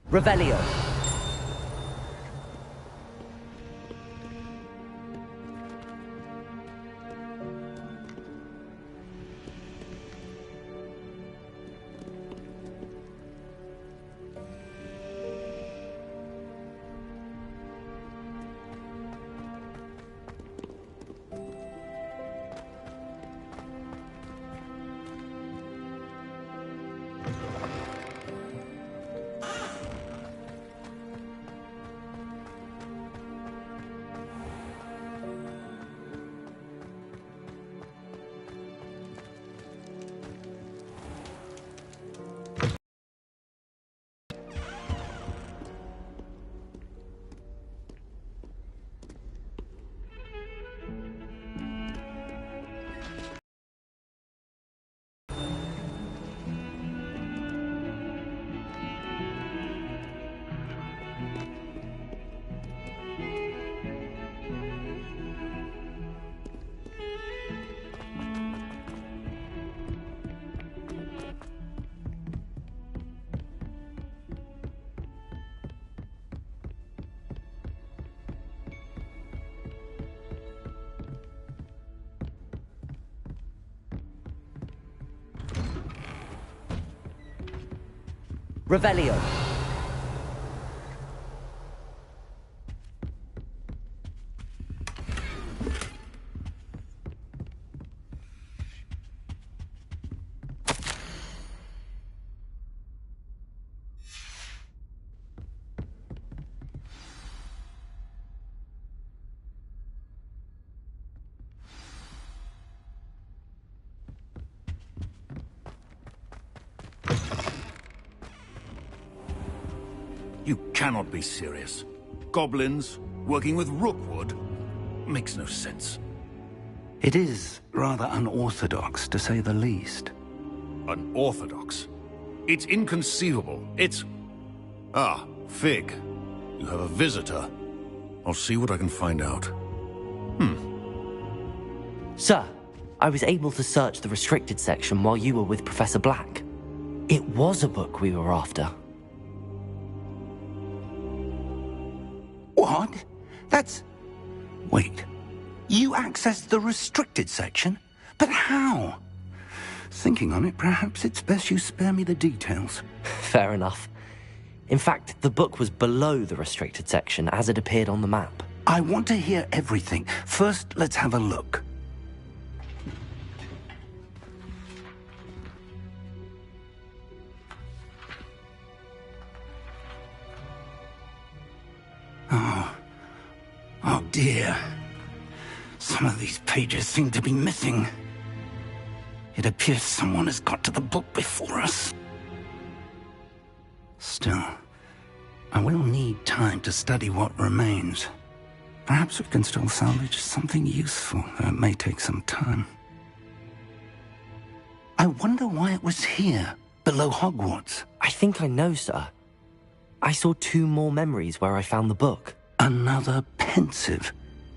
Revelio. Revelio. You cannot be serious. Goblins working with Rookwood? Makes no sense. It is rather unorthodox, to say the least. Unorthodox? It's inconceivable. It's... Ah, Fig. You have a visitor. I'll see what I can find out. Sir, I was able to search the restricted section while you were with Professor Black. It was a book we were after. What? That's... Wait. You accessed the restricted section? But how? Thinking on it, perhaps it's best you spare me the details. Fair enough. In fact, the book was below the restricted section as it appeared on the map. I want to hear everything. First, let's have a look. Oh dear. Some of these pages seem to be missing. It appears someone has got to the book before us. Still, I will need time to study what remains. Perhaps we can still salvage something useful, though it may take some time. I wonder why it was here, below Hogwarts. I think I know, sir. I saw 2 more memories where I found the book. Another pensive.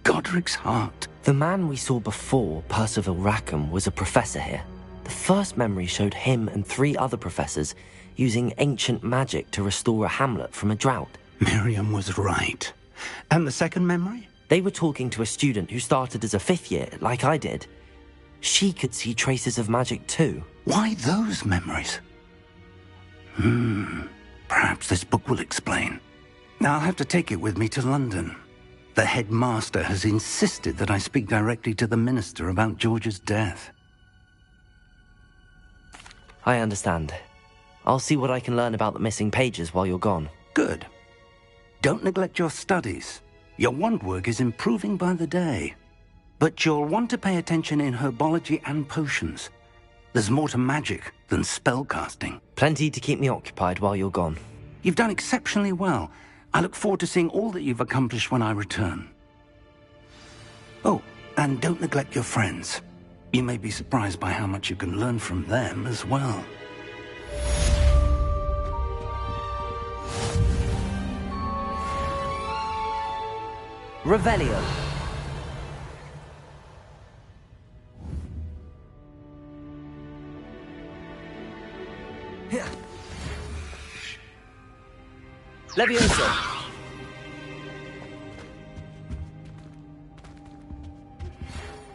Godric's heart. The man we saw before, Percival Rackham, was a professor here. The first memory showed him and 3 other professors using ancient magic to restore a hamlet from a drought. Miriam was right. And the second memory? They were talking to a student who started as a 5th year, like I did. She could see traces of magic too. Why those memories? Perhaps this book will explain. Now I'll have to take it with me to London. The headmaster has insisted that I speak directly to the minister about George's death. I understand. I'll see what I can learn about the missing pages while you're gone. Good. Don't neglect your studies. Your wand work is improving by the day. But you'll want to pay attention in herbology and potions. There's more to magic than spellcasting. Plenty to keep me occupied while you're gone. You've done exceptionally well. I look forward to seeing all that you've accomplished when I return. Oh, and don't neglect your friends. You may be surprised by how much you can learn from them as well. Revelio. Levioso!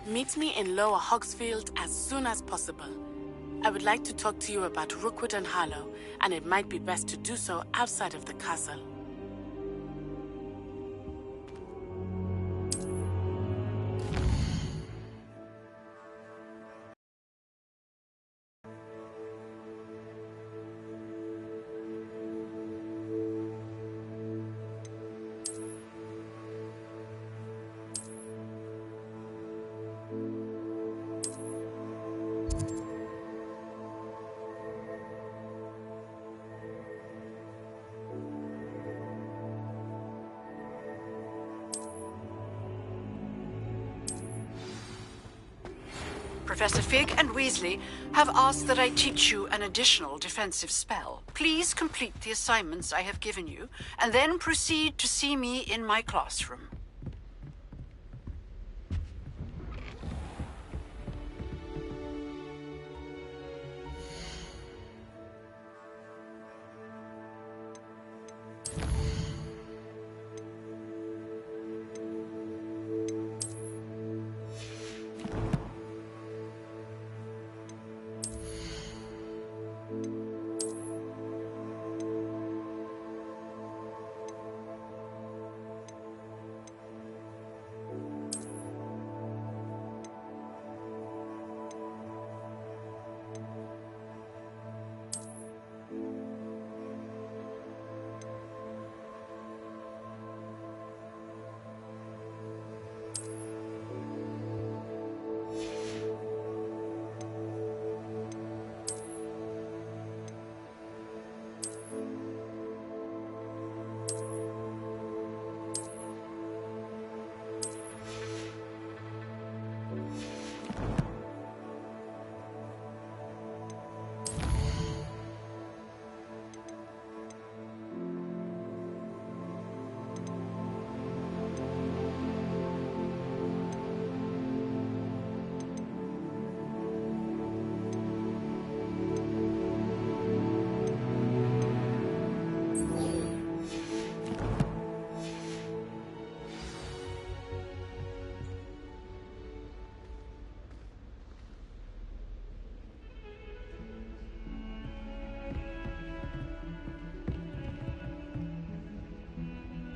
Meet me in Lower Hogsfield as soon as possible. I would like to talk to you about Rookwood and Harlow, and it might be best to do so outside of the castle. Professor Fig and Weasley have asked that I teach you an additional defensive spell. Please complete the assignments I have given you, and then proceed to see me in my classroom.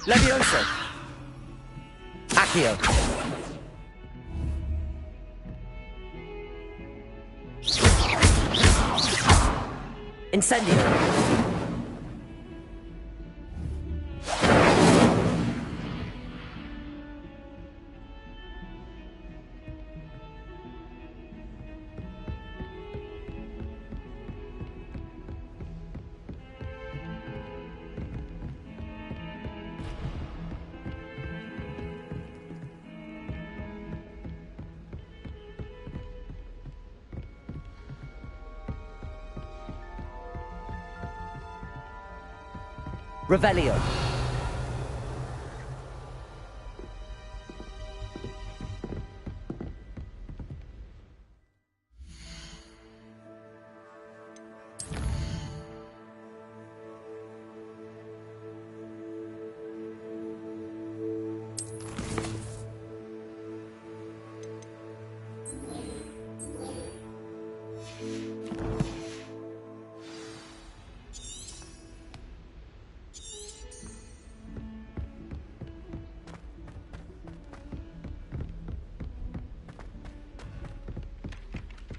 Levioso! Accio! Incendio! Revelio.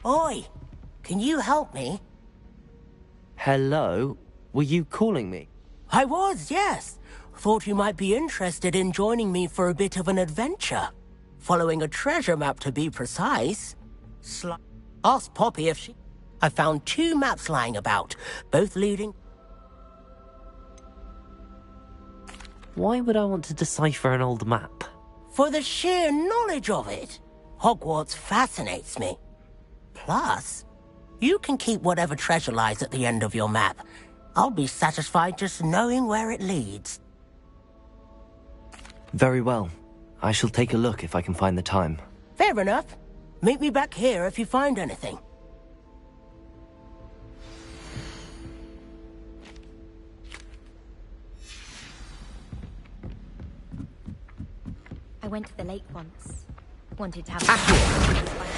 Oi! Can you help me? Hello? Were you calling me? I was, yes. Thought you might be interested in joining me for a bit of an adventure. Following a treasure map, to be precise. Ask Poppy if she... I found 2 maps lying about, both leading... Why would I want to decipher an old map? For the sheer knowledge of it. Hogwarts fascinates me. Plus, you can keep whatever treasure lies at the end of your map. I'll be satisfied just knowing where it leads. Very well. I shall take a look if I can find the time. Fair enough. Meet me back here if you find anything. went to the lake once. Wanted to have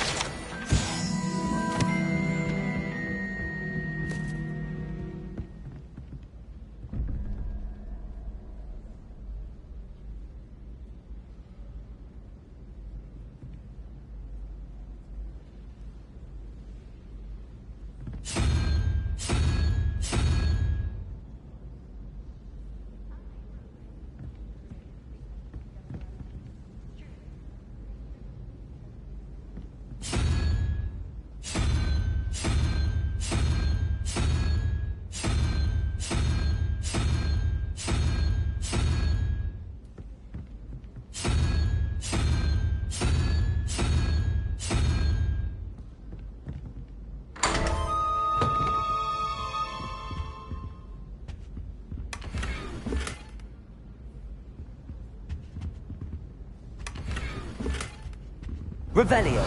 Revelio.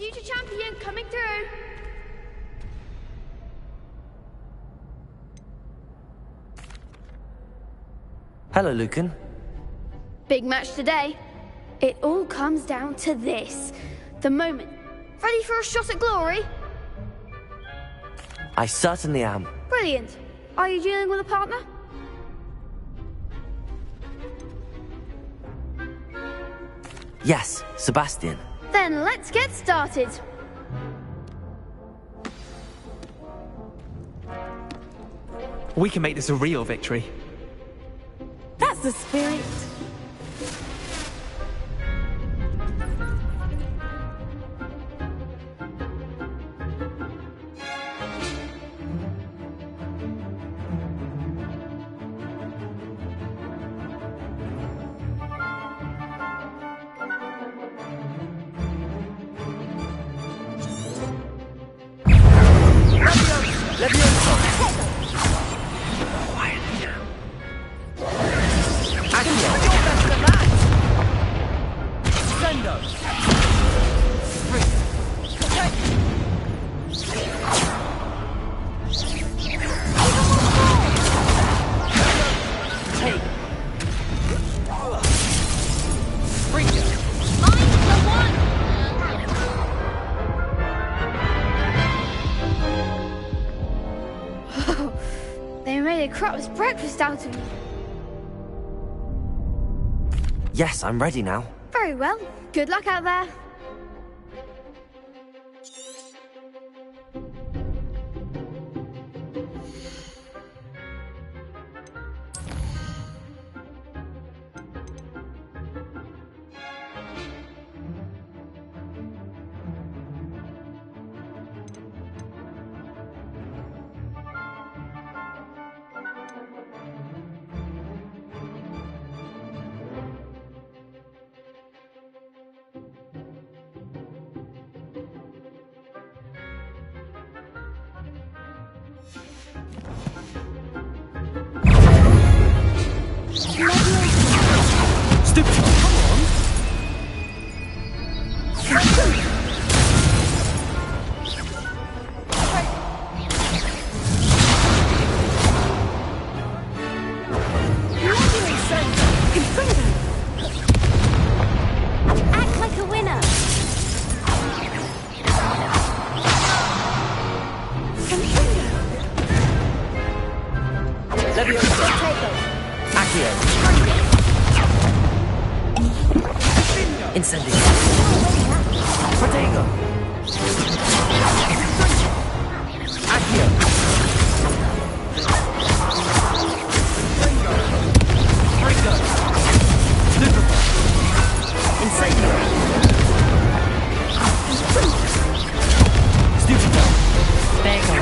Future champion coming through. Hello, Lucan. Big match today. It all comes down to this. The moment. Ready for a shot at glory? I certainly am. Brilliant. Are you dealing with a partner? Yes, Sebastian. Then let's get started. We can make this a real victory. That's the spirit. corrupts breakfast out of you. Yes, I'm ready now. Very well. Good luck out there. Stupid! Come on! Act like a winner. Leviosa! Accio! Incendio! Protego! Accio! Ringo! Lucifer! Incendio! Stupido! Stego!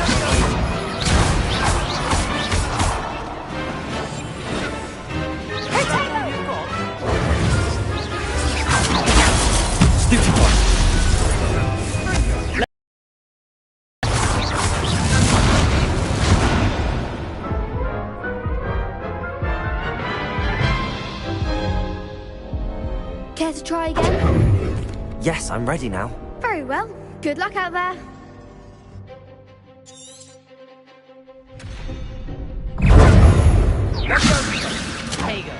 Care to try again? Yes, I'm ready now. Very well. Good luck out there. Tego!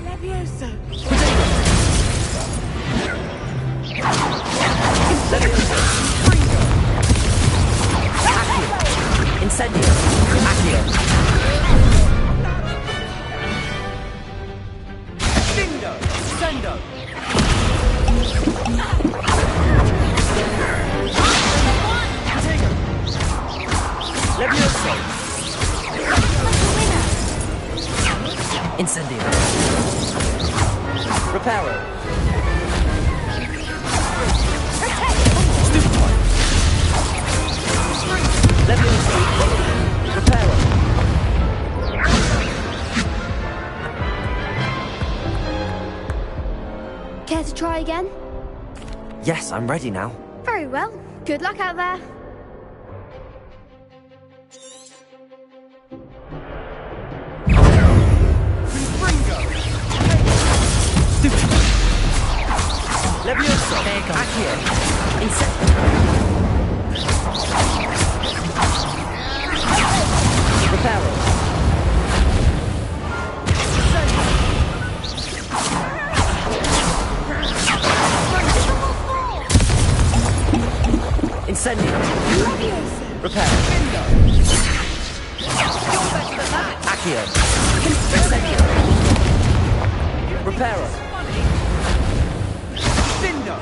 Leviosa! Incendio! Accio! Dindo! Sendo! Leviosa! Incendio! Reparo! Stupid! Leviosa! Reparo! Care to try again? Yes, I'm ready now. Very well. Good luck out there. Stupid! Leviosa! Accio! Incendio! Reparo! Incendio! Reparo! Accio! Incendio! Reparo! Dindo!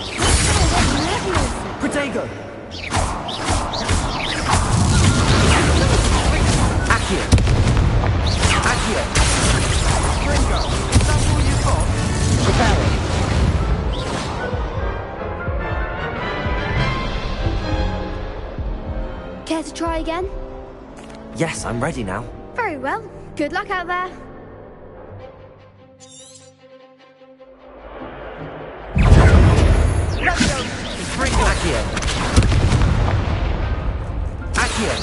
Protego! Accio! Accio! Ringo! Is that all you've got? Reparo! Care to try again? Yes, I'm ready now. Very well. Good luck out there. Accio. Accio.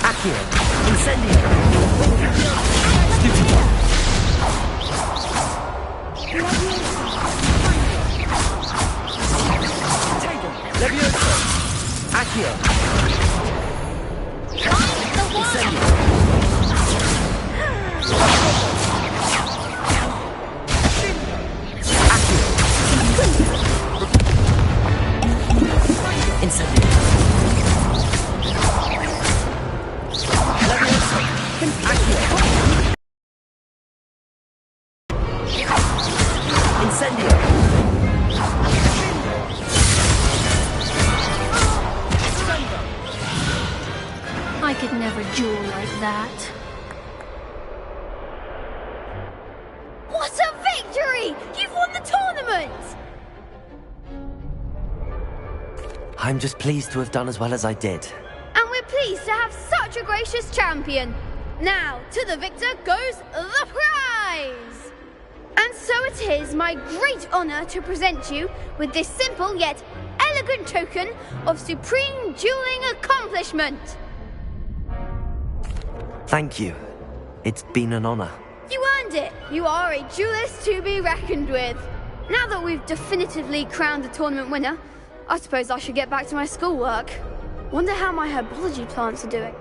Accio. Incendio. Stupid. Levioso. Accio. Incendio. Accio. Incendio. Levioso. Accio. Incendio. I could never duel like that. What a victory! You've won the tournament! I'm just pleased to have done as well as I did. And we're pleased to have such a gracious champion. Now, to the victor goes the prize! And so it is my great honor to present you with this simple yet elegant token of supreme dueling accomplishment. Thank you. It's been an honor. You earned it. You are a duelist to be reckoned with. Now that we've definitively crowned the tournament winner, I suppose I should get back to my schoolwork. Wonder how my herbology plants are doing.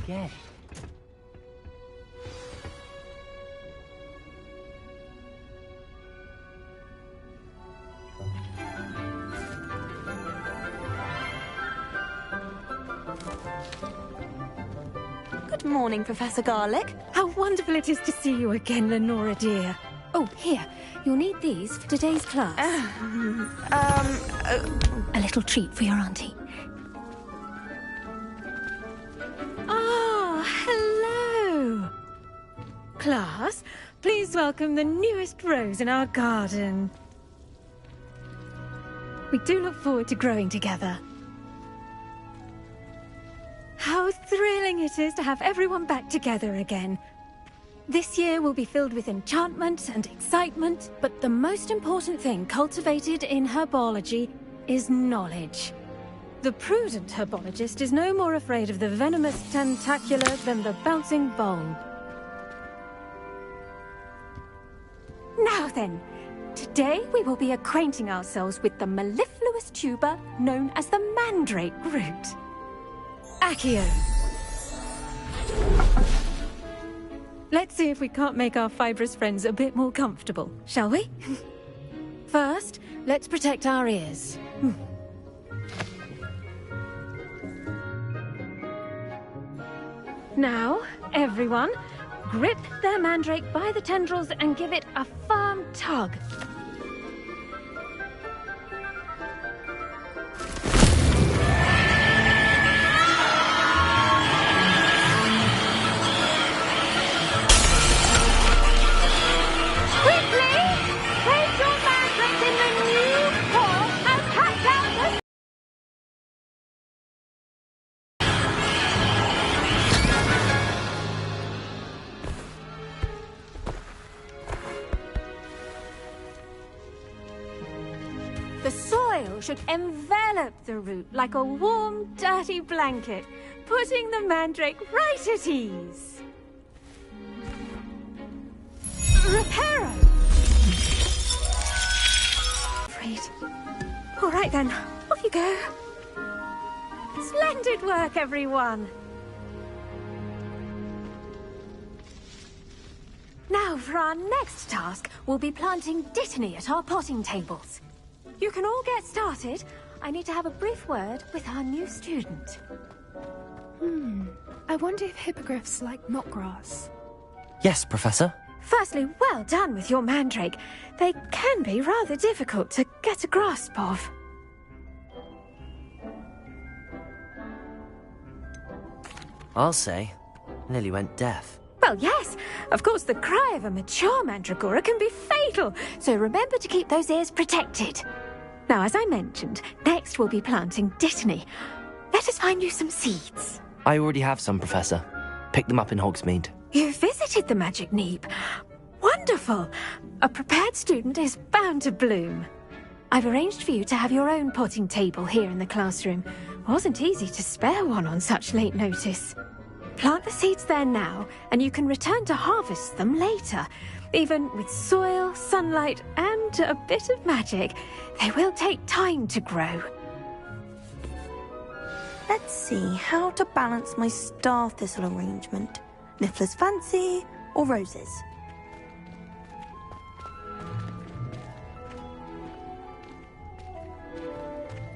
Gay. Good morning, Professor Garlick. How wonderful it is to see you again, Lenora dear. Oh, here. You'll need these for today's class. A little treat for your auntie. Ah, hello. Class, please welcome the newest rose in our garden. We do look forward to growing together. How thrilling it is to have everyone back together again. This year will be filled with enchantment and excitement, but the most important thing cultivated in herbology is knowledge. The prudent herbologist is no more afraid of the venomous tentacula than the bouncing bulb. Now then, today we will be acquainting ourselves with the mellifluous tuber known as the mandrake root. Accio. Let's see if we can't make our fibrous friends a bit more comfortable, shall we? First, let's protect our ears. Now, everyone, grip their mandrake by the tendrils and give it a firm tug. The soil should envelop the root like a warm, dirty blanket, putting the mandrake right at ease. Reparo! Great. All right then, off you go. Splendid work, everyone. Now for our next task, we'll be planting dittany at our potting tables. You can all get started. I need to have a brief word with our new student. I wonder if hippogriffs like knotgrass. Yes, Professor. Firstly, well done with your mandrake. They can be rather difficult to get a grasp of. I'll say. Nearly went deaf. Well, yes. Of course, the cry of a mature mandragora can be fatal, so remember to keep those ears protected. Now, as I mentioned, next we'll be planting dittany. Let us find you some seeds. I already have some, Professor. Picked them up in Hogsmeade. You visited the Magic Neep. Wonderful. A prepared student is bound to bloom. I've arranged for you to have your own potting table here in the classroom. Wasn't easy to spare one on such late notice. Plant the seeds there now, and you can return to harvest them later. Even with soil, sunlight, and a bit of magic, they will take time to grow. Let's see how to balance my star thistle arrangement. Niffler's Fancy or roses?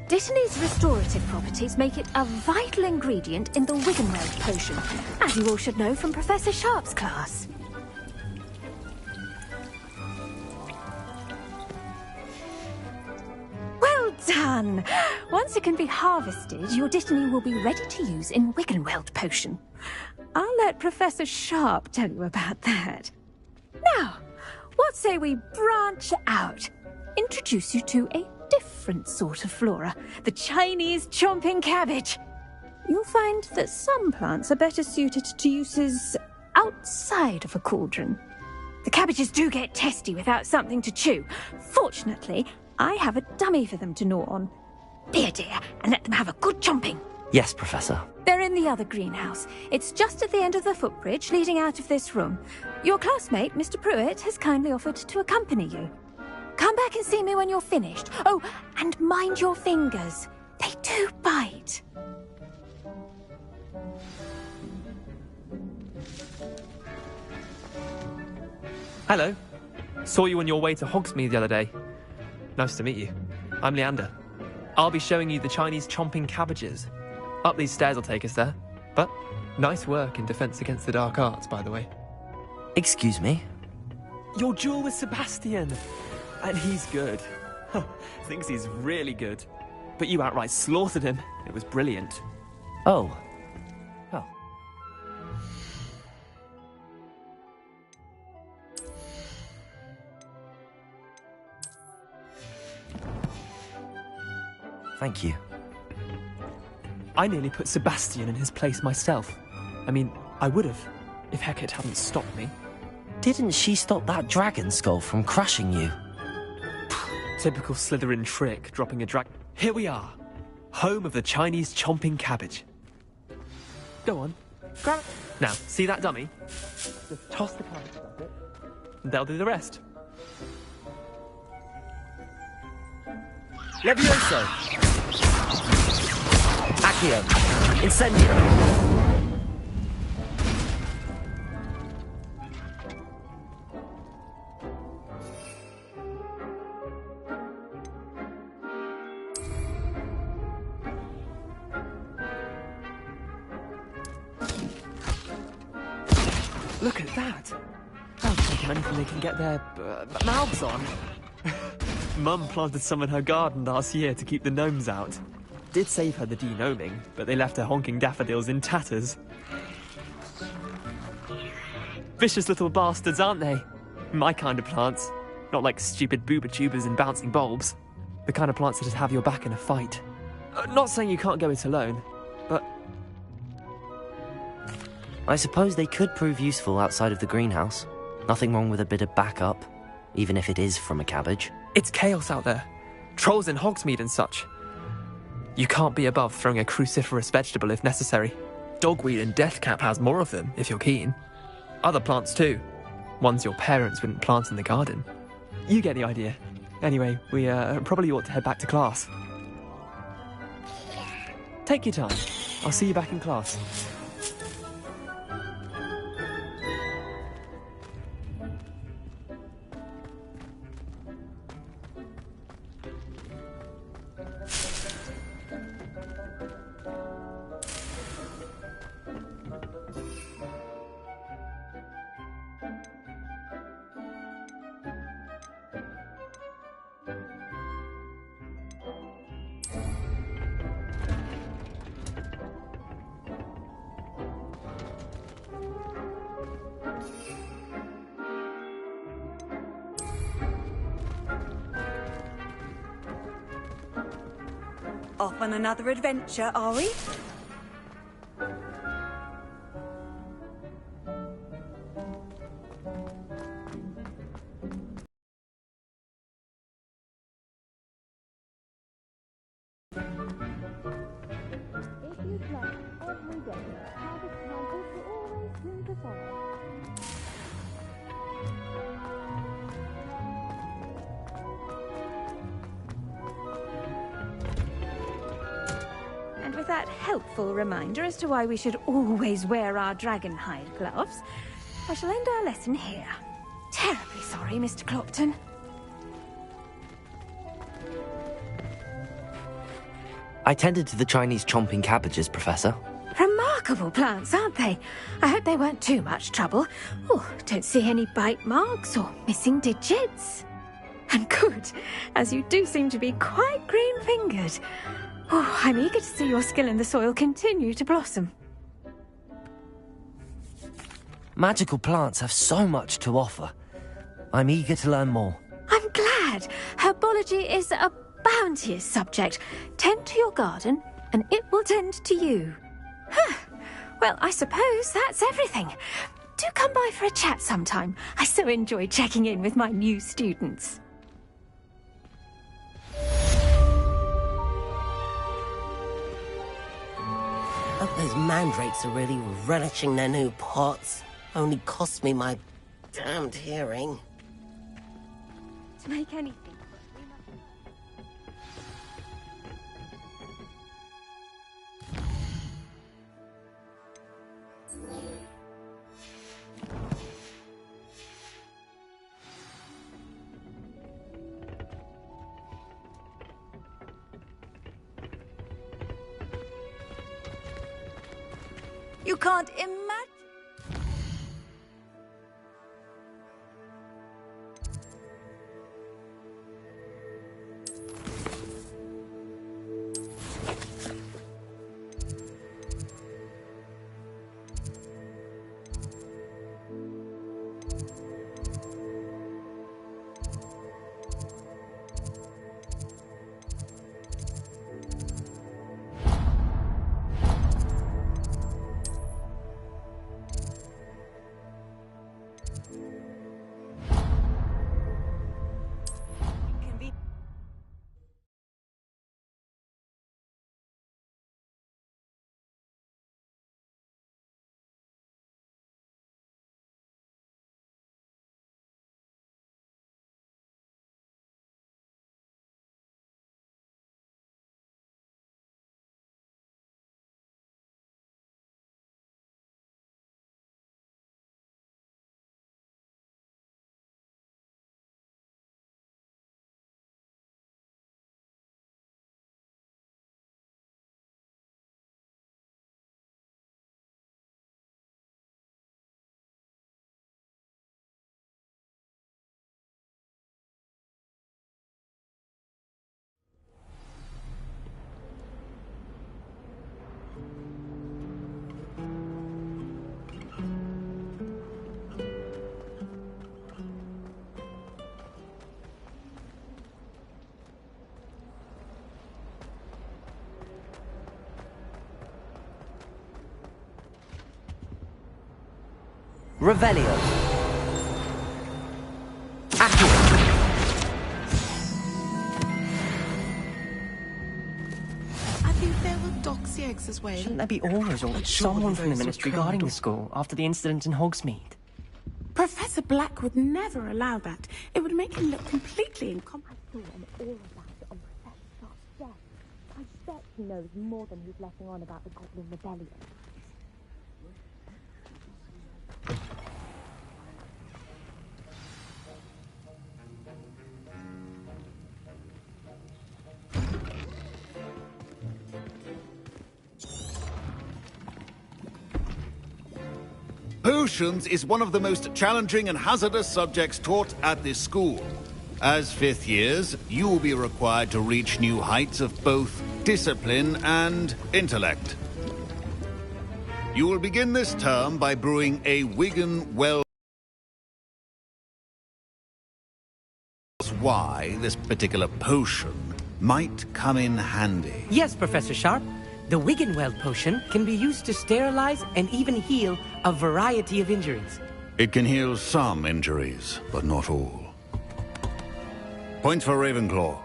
Dittany's restorative properties make it a vital ingredient in the Wiggenweld potion, as you all should know from Professor Sharp's class. Well done! Once it can be harvested, your dittany will be ready to use in Wiggenweld potion. I'll let Professor Sharp tell you about that. Now, what say we branch out? Introduce you to a different sort of flora, the Chinese chomping cabbage. You'll find that some plants are better suited to uses outside of a cauldron. The cabbages do get testy without something to chew. Fortunately, I have a dummy for them to gnaw on. Be a dear and let them have a good chomping. Yes, Professor. They're in the other greenhouse. It's just at the end of the footbridge leading out of this room. Your classmate, Mr. Pruitt, has kindly offered to accompany you. Come back and see me when you're finished. Oh, and mind your fingers. They do bite. Hello. Saw you on your way to Hogsmeade the other day. Nice to meet you. I'm Leander. I'll be showing you the Chinese chomping cabbages. Up these stairs will take us there. But nice work in Defense Against the Dark Arts, by the way. Excuse me? Your duel with Sebastian. And he's good. Thinks he's really good. But you outright slaughtered him. It was brilliant. Oh. Oh. Thank you. I nearly put Sebastian in his place myself. I mean, I would have, if Hecate hadn't stopped me. Didn't she stop that dragon skull from crushing you? Typical Slytherin trick, dropping a Here we are. Home of the Chinese chomping cabbage. Go on, grab it. Now, see that dummy? Just toss the cabbage at it, and they'll do the rest. Levioso! Accio! Incendio! Look at that! They'll take them anything they can get their mouths on. Mum planted some in her garden last year to keep the gnomes out. Did save her the de-gnoming, but they left her honking daffodils in tatters. Vicious little bastards, aren't they? My kind of plants. Not like stupid booba tubers and bouncing bulbs. The kind of plants that just have your back in a fight. Not saying you can't go it alone, but... I suppose they could prove useful outside of the greenhouse. Nothing wrong with a bit of backup, even if it is from a cabbage. It's chaos out there. Trolls in Hogsmeade and such. You can't be above throwing a cruciferous vegetable if necessary. Dogweed and deathcap has more of them, if you're keen. Other plants too. Ones your parents wouldn't plant in the garden. You get the idea. Anyway, we probably ought to head back to class. Take your time. I'll see you back in class. Off on another adventure, are we? And with that helpful reminder as to why we should always wear our dragon hide gloves, I shall end our lesson here. Terribly sorry, Mr. Clopton. I tended to the Chinese chomping cabbages, Professor. Remarkable plants, aren't they? I hope they weren't too much trouble. Oh, don't see any bite marks or missing digits. And good, as you do seem to be quite green-fingered. Oh, I'm eager to see your skill in the soil continue to blossom. Magical plants have so much to offer. I'm eager to learn more. I'm glad. Herbology is a bounteous subject. Tend to your garden, and it will tend to you. Huh. Well, I suppose that's everything. Do come by for a chat sometime. I so enjoy checking in with my new students. Hope those mandrakes are really relishing their new pots. Only cost me my damned hearing. To make anything. You can't imagine. Revelio. Accio. I think there were doxy eggs as well. Shouldn't there be auras or someone from the Ministry guarding the school after the incident in Hogsmeade? Professor Black would never allow that. It would make him look completely incompetent. I saw all about it on Professor Sharp's death. I bet he knows more than he's letting on about the Goblin Rebellion. Potions is one of the most challenging and hazardous subjects taught at this school. As fifth years, you will be required to reach new heights of both discipline and intellect. You will begin this term by brewing a Wigan Well. Why this particular potion might come in handy. Yes, Professor Sharp. The Wiggenweld potion can be used to sterilize and even heal a variety of injuries. It can heal some injuries, but not all. Points for Ravenclaw.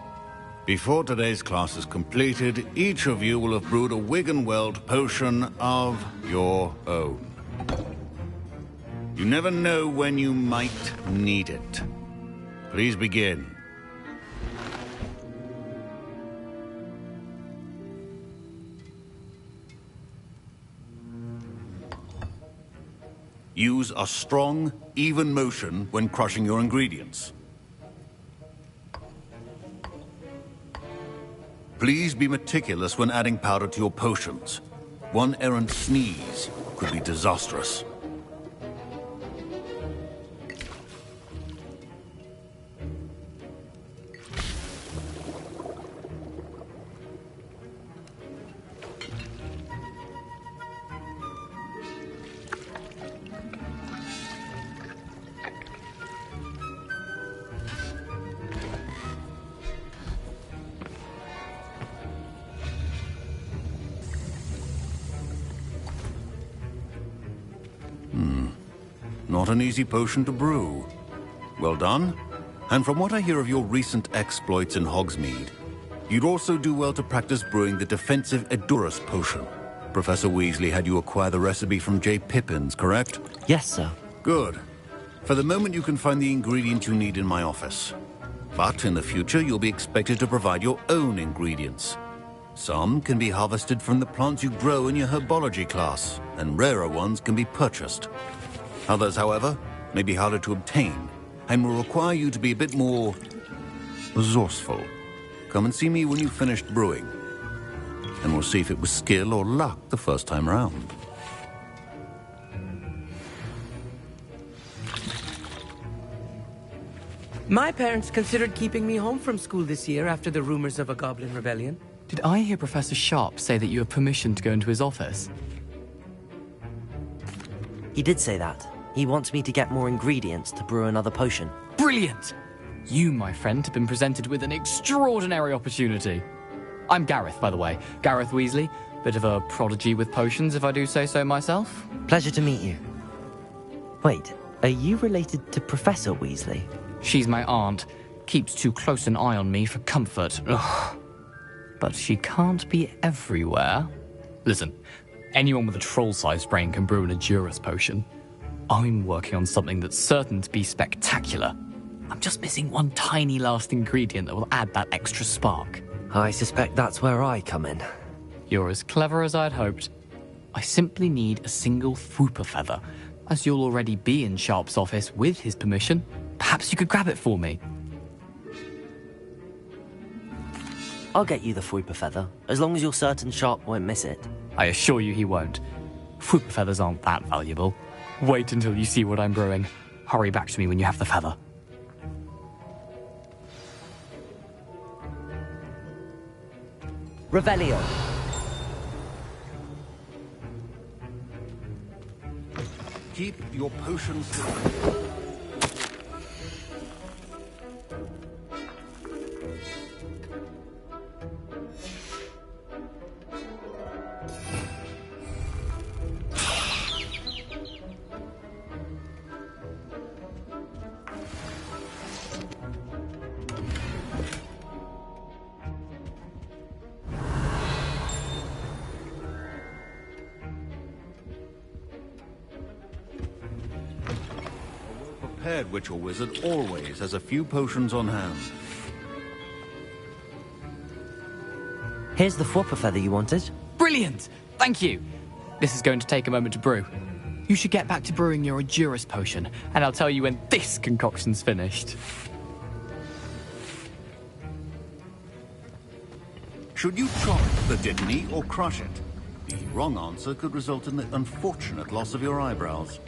Before today's class is completed, each of you will have brewed a Wiggenweld potion of your own. You never know when you might need it. Please begin. Use a strong, even motion when crushing your ingredients. Please be meticulous when adding powder to your potions. One errant sneeze could be disastrous. Not an easy potion to brew. Well done. And from what I hear of your recent exploits in Hogsmeade, you'd also do well to practice brewing the defensive Edurus potion. Professor Weasley had you acquire the recipe from J. Pippins, correct? Yes, sir. Good. For the moment, you can find the ingredients you need in my office. But in the future, you'll be expected to provide your own ingredients. Some can be harvested from the plants you grow in your herbology class, and rarer ones can be purchased. Others, however, may be harder to obtain, and will require you to be a bit more resourceful. Come and see me when you've finished brewing, and we'll see if it was skill or luck the first time round. My parents considered keeping me home from school this year after the rumors of a goblin rebellion. Did I hear Professor Sharp say that you have permission to go into his office? He did say that. He wants me to get more ingredients to brew another potion. Brilliant! You, my friend, have been presented with an extraordinary opportunity. I'm Gareth, by the way. Gareth Weasley. Bit of a prodigy with potions, if I do say so myself. Pleasure to meet you. Wait, are you related to Professor Weasley? She's my aunt. Keeps too close an eye on me for comfort. Ugh. But she can't be everywhere. Listen, anyone with a troll-sized brain can brew an Edurus potion. I'm working on something that's certain to be spectacular. I'm just missing one tiny last ingredient that will add that extra spark. I suspect that's where I come in. You're as clever as I'd hoped. I simply need a single Fwooper feather. As you'll already be in Sharp's office with his permission, perhaps you could grab it for me. I'll get you the Fwooper feather, as long as you're certain Sharp won't miss it. I assure you he won't. Fwooper feathers aren't that valuable. Wait until you see what I'm brewing. Hurry back to me when you have the feather. Revelio. Keep your potions. Prepared witch or wizard always has a few potions on hand. Here's the Fwooper feather you wanted. Brilliant! Thank you! This is going to take a moment to brew. You should get back to brewing your Edurus potion, and I'll tell you when this concoction's finished. Should you chop the Dittany or crush it? The wrong answer could result in the unfortunate loss of your eyebrows.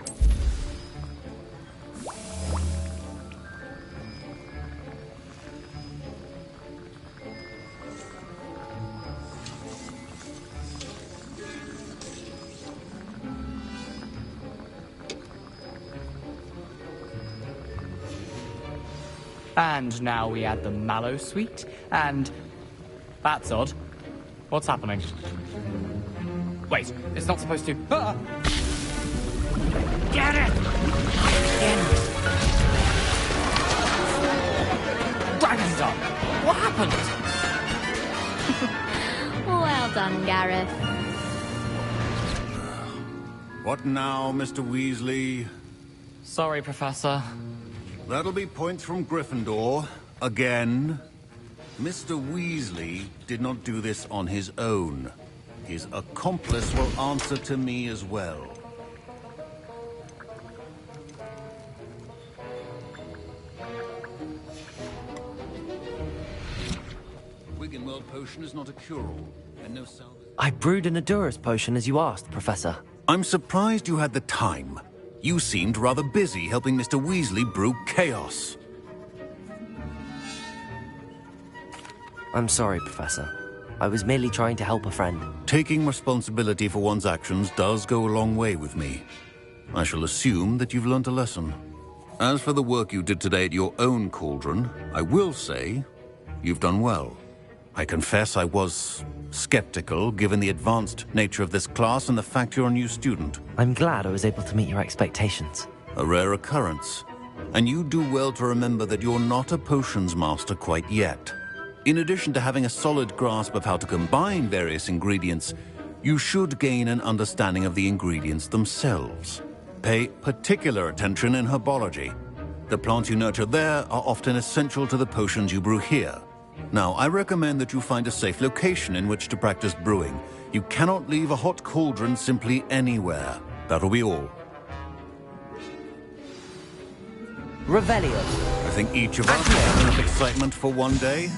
And now we add the mallow sweet, and... That's odd. What's happening? Wait, it's not supposed to... Ah! Get it! Dragon's up! What happened? Well done, Gareth. What now, Mr. Weasley? Sorry, Professor. That'll be points from Gryffindor. Again. Mr. Weasley did not do this on his own. His accomplice will answer to me as well. Wiggenweld potion is not a cure-all, and no salvage... I brewed an Edurus potion as you asked, Professor. I'm surprised you had the time. You seemed rather busy helping Mr. Weasley brew chaos. I'm sorry, Professor. I was merely trying to help a friend. Taking responsibility for one's actions does go a long way with me. I shall assume that you've learnt a lesson. As for the work you did today at your own cauldron, I will say you've done well. I confess I was skeptical, given the advanced nature of this class and the fact you're a new student. I'm glad I was able to meet your expectations. A rare occurrence. And you do well to remember that you're not a potions master quite yet. In addition to having a solid grasp of how to combine various ingredients, you should gain an understanding of the ingredients themselves. Pay particular attention in herbology. The plants you nurture there are often essential to the potions you brew here. Now, I recommend that you find a safe location in which to practice brewing. You cannot leave a hot cauldron simply anywhere. That'll be all. Revelio. I think each of us has enough excitement for one day.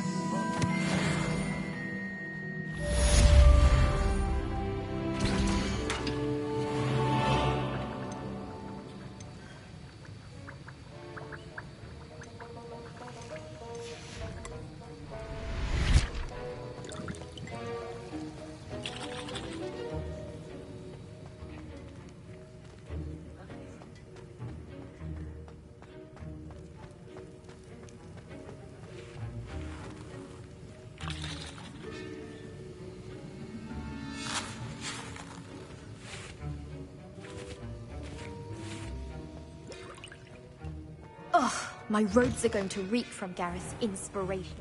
My robes are going to reek from Gareth's inspiration.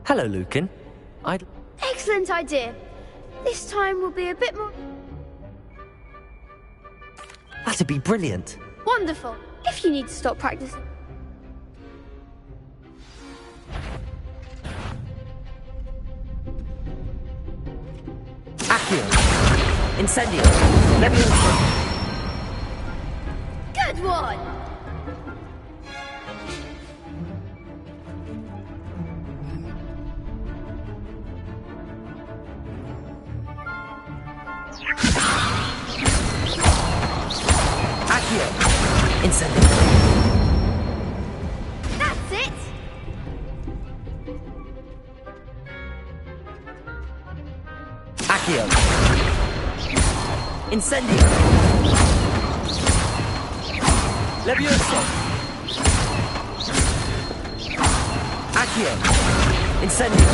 Hello, Lucan. Excellent idea. This time will be a bit more... That'd be brilliant. Wonderful. If you need to stop practicing... Accio. Incendio. Leviosa. Good one! Accio. Incendio. That's it! Accio. Incendio. Leviosa. Accio. Incendio.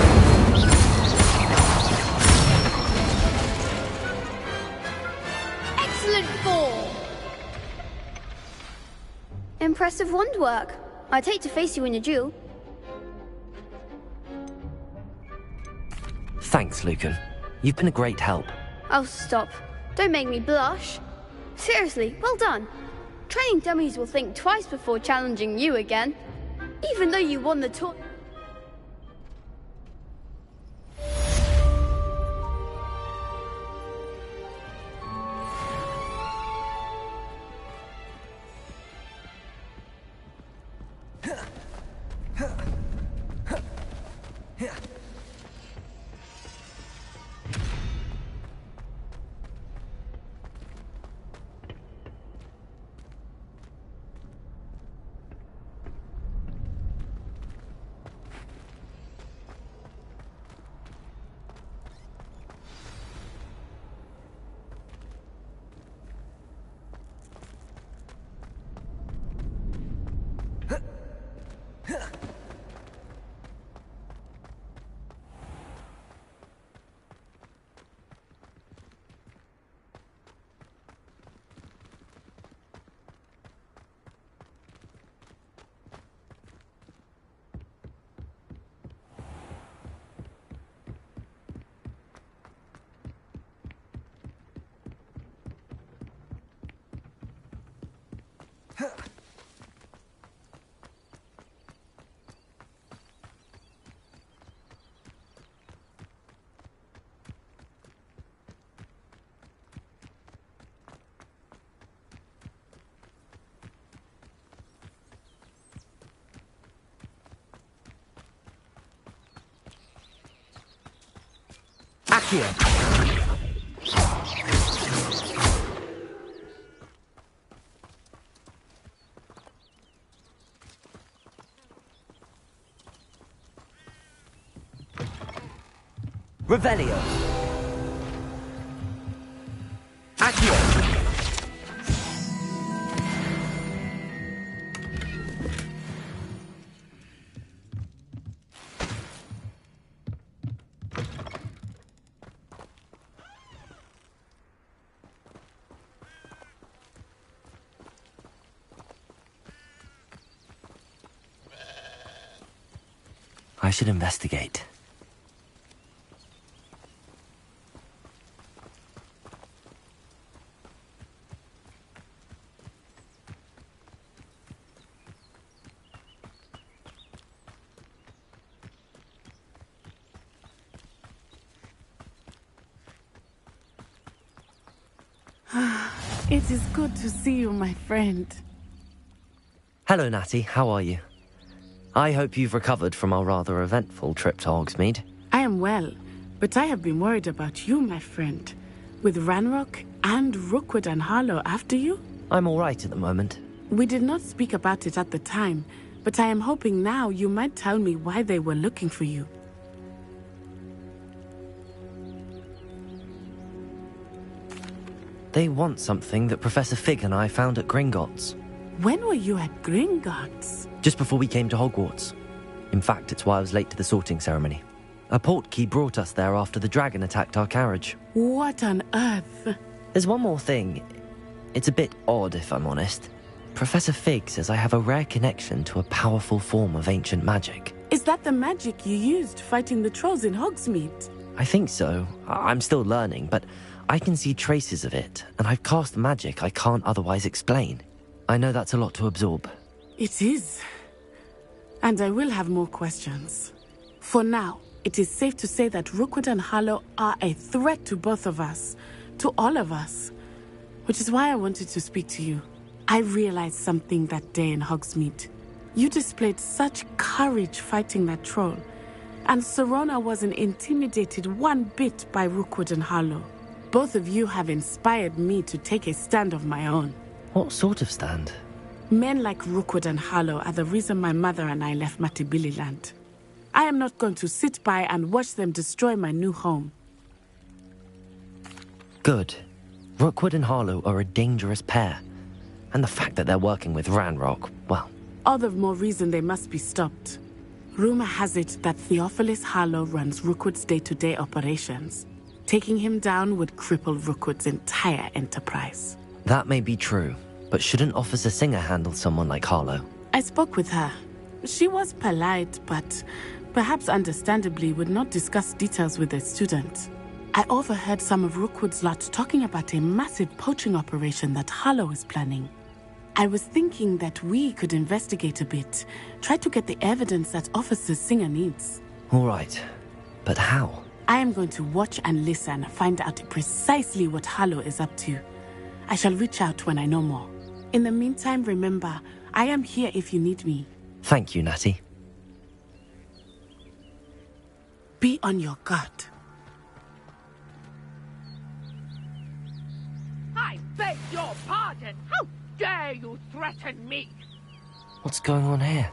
Excellent form! Impressive wand work. I'd hate to face you in a duel. Thanks, Lucan. You've been a great help. Oh, stop. Don't make me blush. Seriously, well done. Training dummies will think twice before challenging you again. Even though you won the tour... Accio! Revelio! Accio! I should investigate. It is good to see you, my friend. Hello, Natty. How are you? I hope you've recovered from our rather eventful trip to Hogsmeade. I am well, but I have been worried about you, my friend. With Ranrock and Rookwood and Harlow after you? I'm all right at the moment. We did not speak about it at the time, but I am hoping now you might tell me why they were looking for you. They want something that Professor Fig and I found at Gringotts. When were you at Gringotts? Just before we came to Hogwarts. In fact, it's why I was late to the sorting ceremony. A portkey brought us there after the dragon attacked our carriage. What on earth? There's one more thing. It's a bit odd, if I'm honest. Professor Fig says I have a rare connection to a powerful form of ancient magic. Is that the magic you used fighting the trolls in Hogsmeade? I think so. I'm still learning, but I can see traces of it, and I've cast magic I can't otherwise explain. I know that's a lot to absorb. It is. And I will have more questions. For now, it is safe to say that Rookwood and Harlow are a threat to both of us, to all of us. Which is why I wanted to speak to you. I realized something that day in Hogsmeade. You displayed such courage fighting that troll, and Serona wasn't intimidated one bit by Rookwood and Harlow. Both of you have inspired me to take a stand of my own. What sort of stand? Men like Rookwood and Harlow are the reason my mother and I left Matibili Land. I am not going to sit by and watch them destroy my new home. Good. Rookwood and Harlow are a dangerous pair. And the fact that they're working with Ranrock, well... All the more reason they must be stopped. Rumor has it that Theophilus Harlow runs Rookwood's day-to-day operations. Taking him down would cripple Rookwood's entire enterprise. That may be true, but shouldn't Officer Singer handle someone like Harlow? I spoke with her. She was polite, but perhaps understandably would not discuss details with a student. I overheard some of Rookwood's lot talking about a massive poaching operation that Harlow is planning. I was thinking that we could investigate a bit, try to get the evidence that Officer Singer needs. All right, but how? I am going to watch and listen, find out precisely what Harlow is up to. I shall reach out when I know more. In the meantime, remember, I am here if you need me. Thank you, Natty. Be on your guard. I beg your pardon! How dare you threaten me? What's going on here?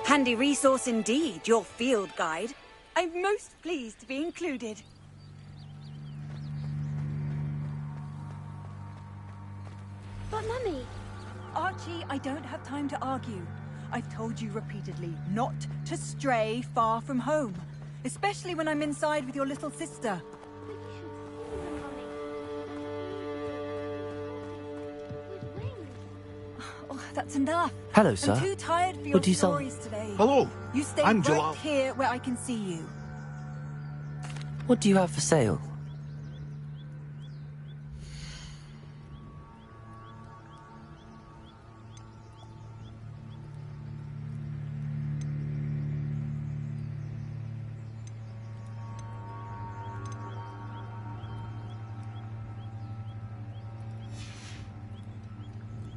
Handy resource indeed, your field guide. I'm most pleased to be included. But Mummy... Archie, I don't have time to argue. I've told you repeatedly not to stray far from home. Especially when I'm inside with your little sister. Oh, that's enough. Hello, sir. I'm too tired for your What do you stories today. Hello. You stay I'm right Jalal. here where I can see you. What do you have for sale?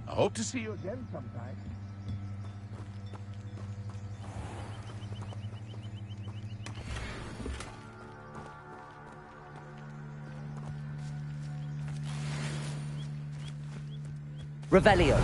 I hope to see you again sometime. Revelio.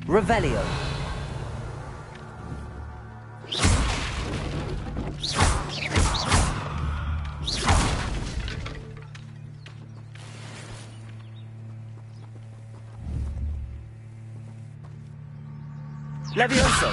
Revelio. Levioso.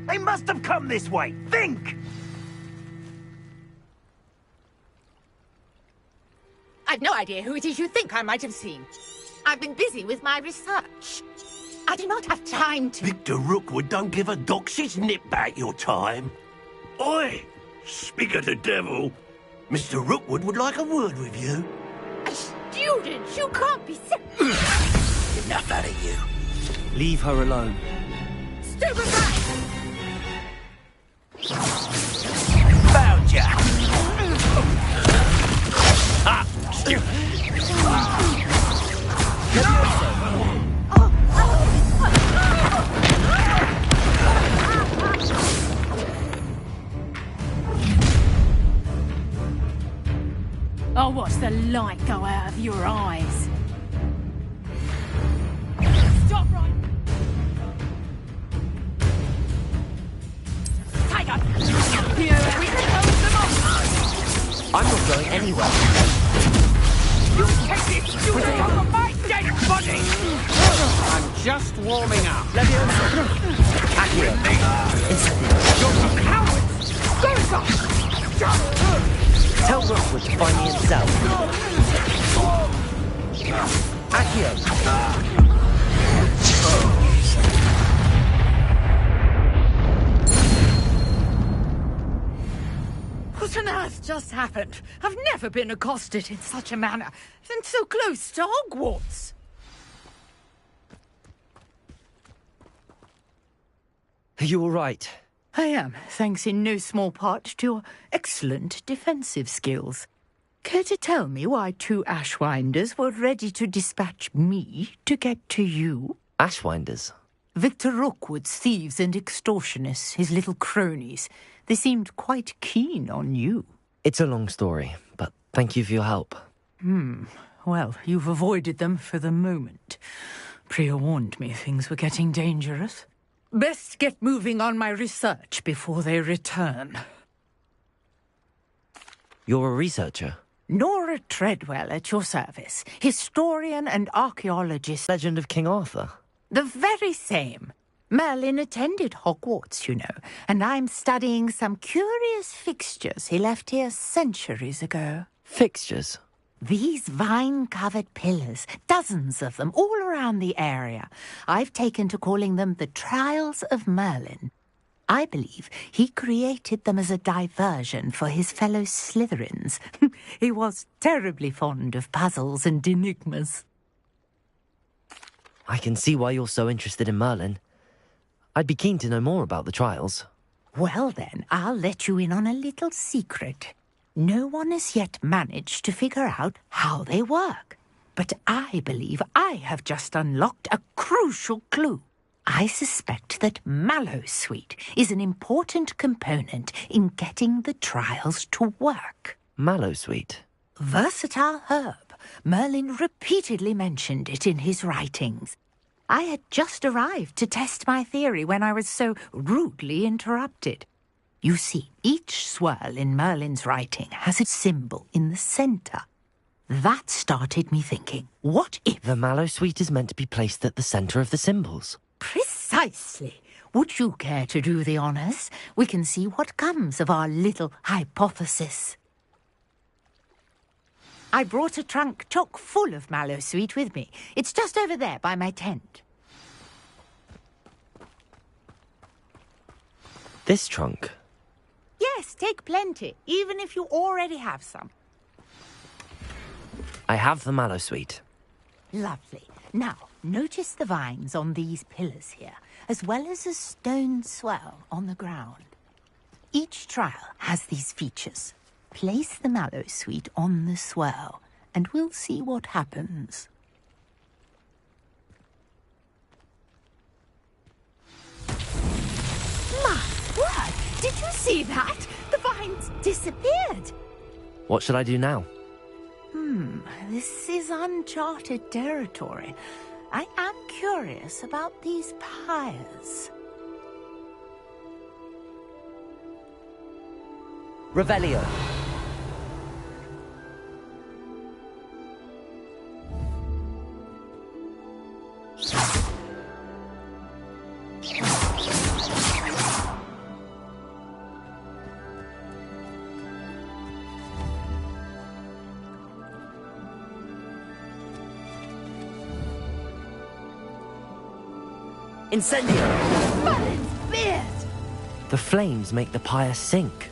They must have come this way. Think! I've no idea who it is you think I might have seen. I've been busy with my research. I do not have time to... Victor Rookwood don't give a doxy's nip back your time. Oi! Speak of the devil. Mr. Rookwood would like a word with you. A student? You can't be sick. Enough out of you. Leave her alone. Stupefy! Found ya! I'll watch the light go out of your eyes. Stop right! Tiger! Here we can hold them off! I'm not going anywhere. You take this student off of my dead body! I'm just warming up. Levioso. Accio. You're a coward! Tell Rookwood to find me himself. Accio. What on earth just happened? I've never been accosted in such a manner, and so close to Hogwarts. Are you all right? I am, thanks in no small part to your excellent defensive skills. Care to tell me why two Ashwinders were ready to dispatch me to get to you? Ashwinders? Victor Rookwood's thieves and extortionists, his little cronies. They seemed quite keen on you. It's a long story, but thank you for your help. Well, you've avoided them for the moment. Priya warned me things were getting dangerous. Best get moving on my research before they return. You're a researcher? Nora Treadwell at your service. Historian and archaeologist. Legend of King Arthur? The very same. Merlin attended Hogwarts, you know, and I'm studying some curious fixtures he left here centuries ago. Fixtures? These vine-covered pillars, dozens of them, all around the area. I've taken to calling them the Trials of Merlin. I believe he created them as a diversion for his fellow Slytherins. He was terribly fond of puzzles and enigmas. I can see why you're so interested in Merlin. I'd be keen to know more about the trials. Well then, I'll let you in on a little secret. No one has yet managed to figure out how they work. But I believe I have just unlocked a crucial clue. I suspect that Mallowsweet is an important component in getting the trials to work. Mallowsweet? Versatile herb. Merlin repeatedly mentioned it in his writings. I had just arrived to test my theory when I was so rudely interrupted. You see, each swirl in Merlin's writing has a symbol in the centre. That started me thinking, what if... The Mallowsweet is meant to be placed at the centre of the symbols. Precisely. Would you care to do the honours? We can see what comes of our little hypothesis. I brought a trunk chock full of Mallowsweet with me. It's just over there by my tent. This trunk? Yes, take plenty, even if you already have some. I have the Mallowsweet. Lovely. Now, notice the vines on these pillars here, as well as a stone swell on the ground. Each trial has these features. Place the Mallowsweet on the swell, and we'll see what happens. My word! Did you see that? The vines disappeared! What should I do now? This is uncharted territory. I am curious about these pyres. Revelio. Incendio! Merlin's beard! The flames make the pyre sink.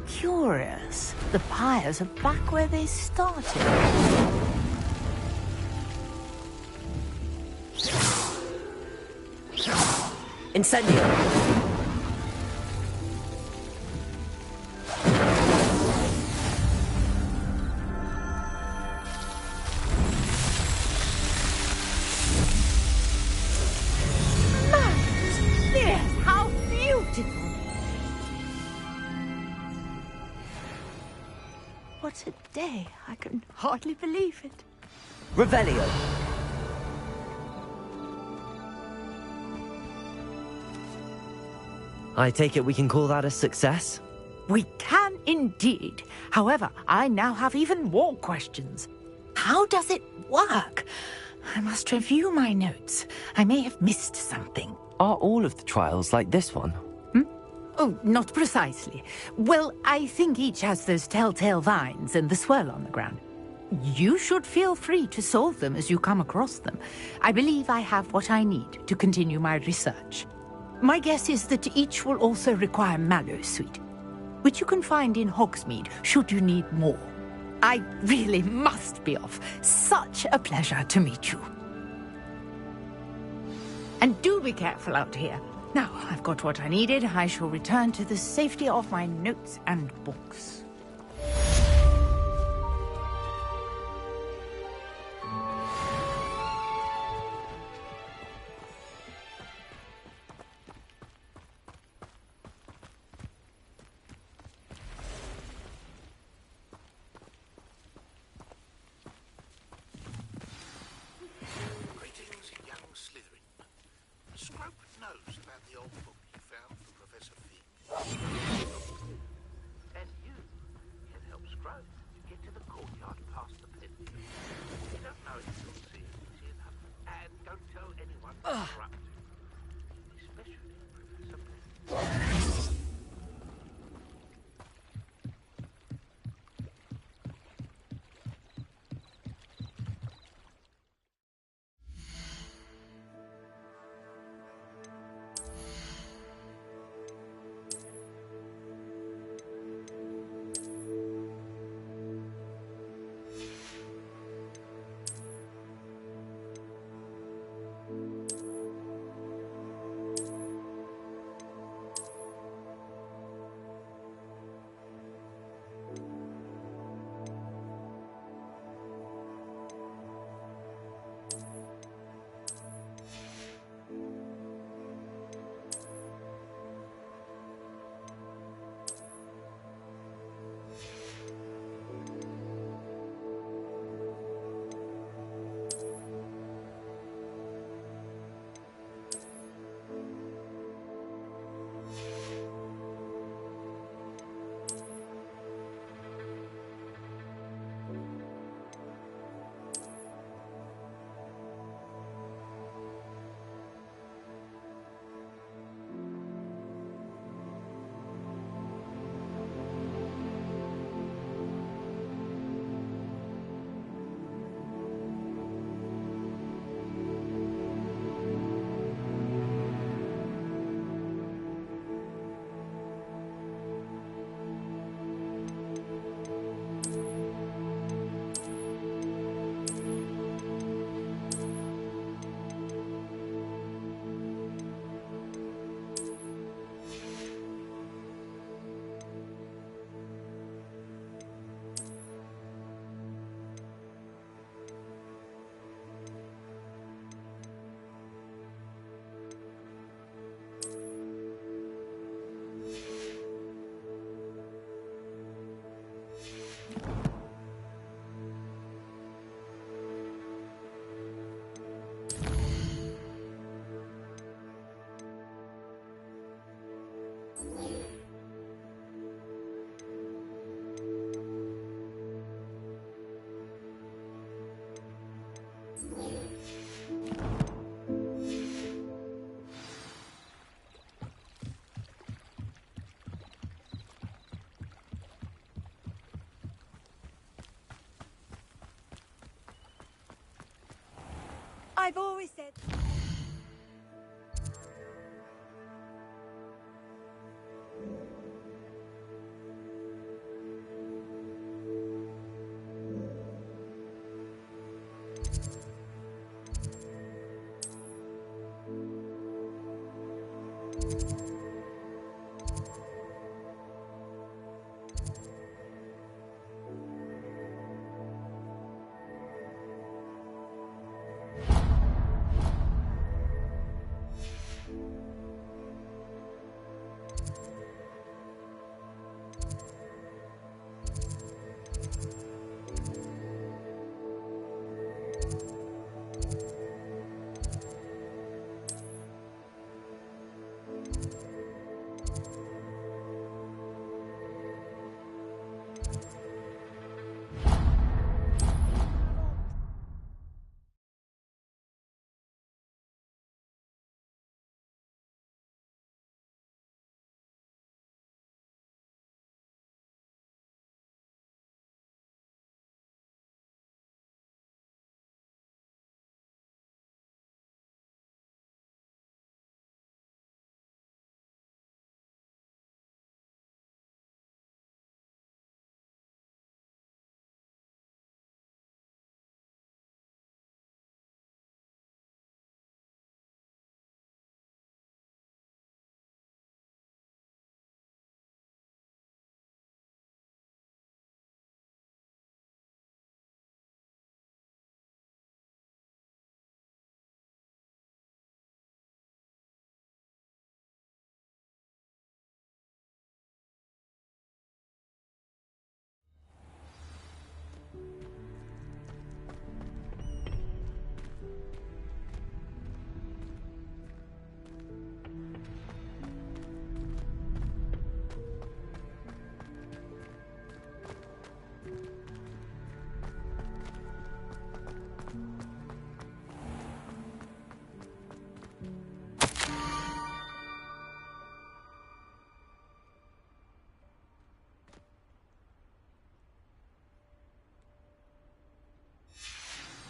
Curious. The pyres are back where they started. Incendio! What a day. I can hardly believe it. Revelio. I take it we can call that a success? We can indeed. However, I now have even more questions. How does it work? I must review my notes. I may have missed something. Are all of the trials like this one? Oh, not precisely. Well, I think each has those telltale vines and the swirl on the ground. You should feel free to solve them as you come across them. I believe I have what I need to continue my research. My guess is that each will also require Mallowsweet, which you can find in Hogsmeade should you need more. I really must be off. Such a pleasure to meet you. And do be careful out here. Now, I've got what I needed. I shall return to the safety of my notes and books. Greetings, young Slytherin. Scrope knows about the old book you found for Professor Fig. And you I've always said...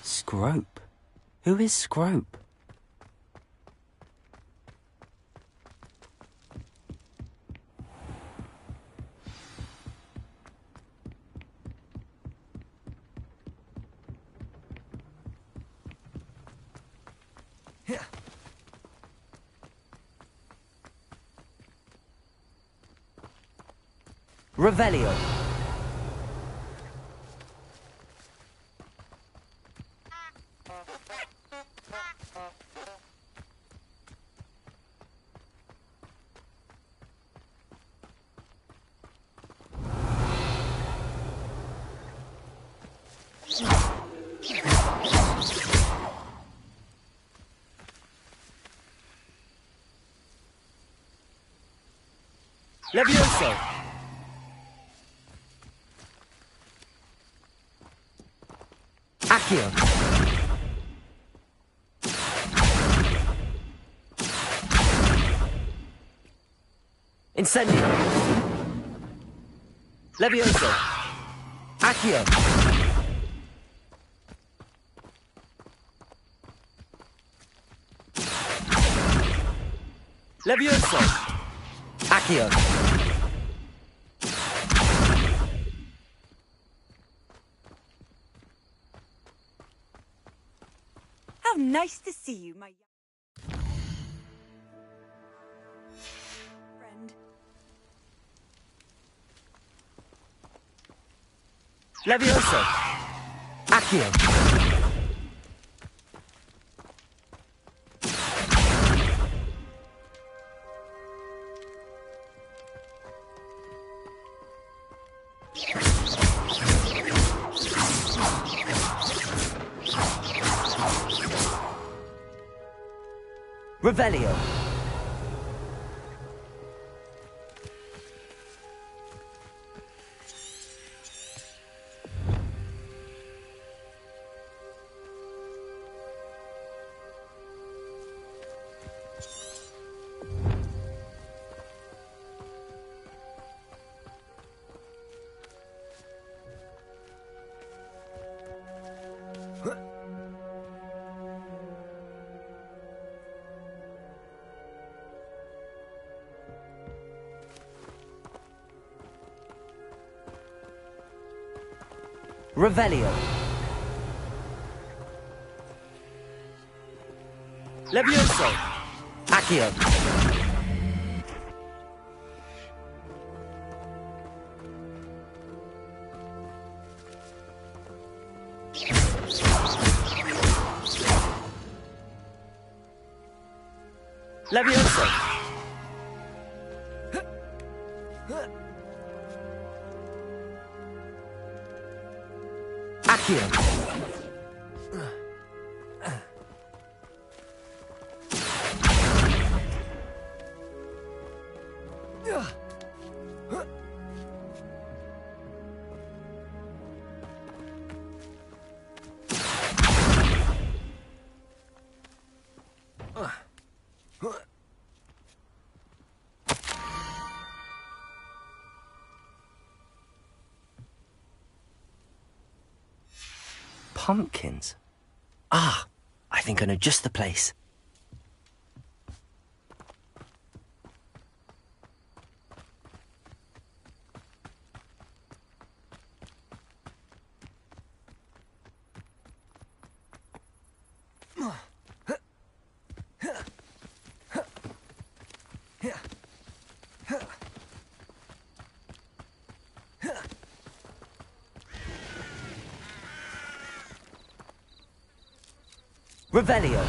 Scrope? Who is Scrope? Revelio. Levioso. Accio. Incendio. Levioso. Accio. Levioso. Accio. How nice to see you, my friend. Levioso. Accio. Revelio. Revelio. Levioso. Accio. Levioso. Accio. Pumpkins? Ah, I think I know just the place. Revelio.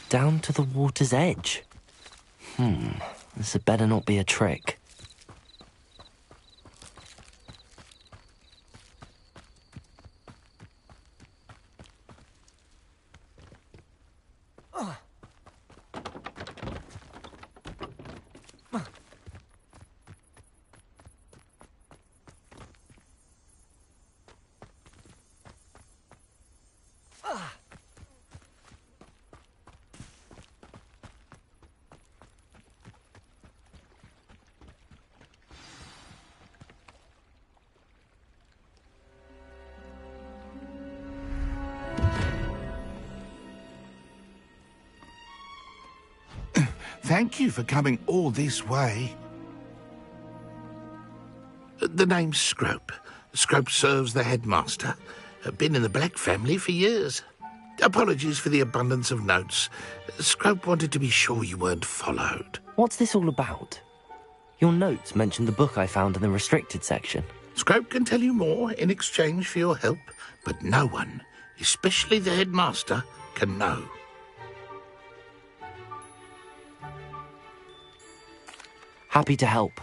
Down to the water's edge. This had better not be a trick. Thank you for coming all this way. The name's Scrope. Scrope serves the headmaster. Been in the Black family for years. Apologies for the abundance of notes. Scrope wanted to be sure you weren't followed. What's this all about? Your notes mentioned the book I found in the restricted section. Scrope can tell you more in exchange for your help, but no one, especially the headmaster, can know. Happy to help,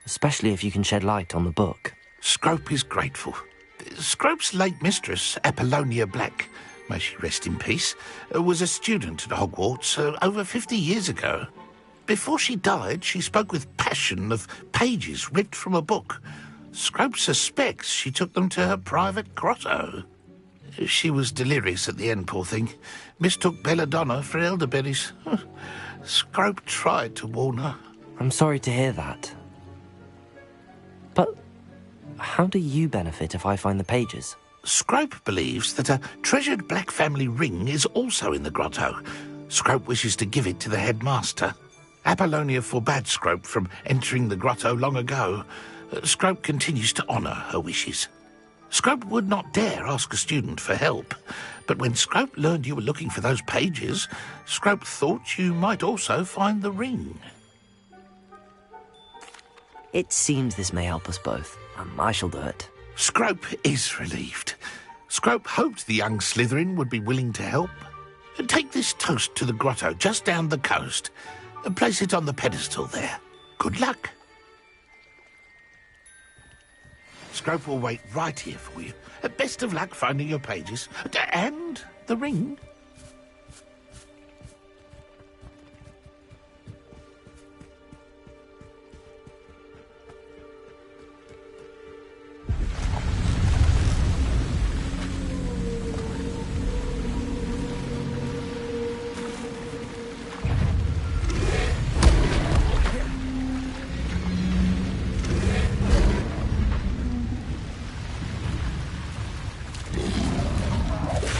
especially if you can shed light on the book. Scrope is grateful. Scrope's late mistress, Apollonia Black, may she rest in peace, was a student at Hogwarts over 50 years ago. Before she died, she spoke with passion of pages ripped from a book. Scrope suspects she took them to her private grotto. She was delirious at the end, poor thing. Mistook belladonna for elderberries. Scrope tried to warn her. I'm sorry to hear that. But how do you benefit if I find the pages? Scrope believes that a treasured Black family ring is also in the grotto. Scrope wishes to give it to the headmaster. Apollonia forbade Scrope from entering the grotto long ago. Scrope continues to honour her wishes. Scrope would not dare ask a student for help, but when Scrope learned you were looking for those pages, Scrope thought you might also find the ring. It seems this may help us both. I shall do it. Scrope is relieved. Scrope hoped the young Slytherin would be willing to help. Take this toast to the grotto just down the coast and place it on the pedestal there. Good luck. Scrope will wait right here for you. Best of luck finding your pages. And the ring.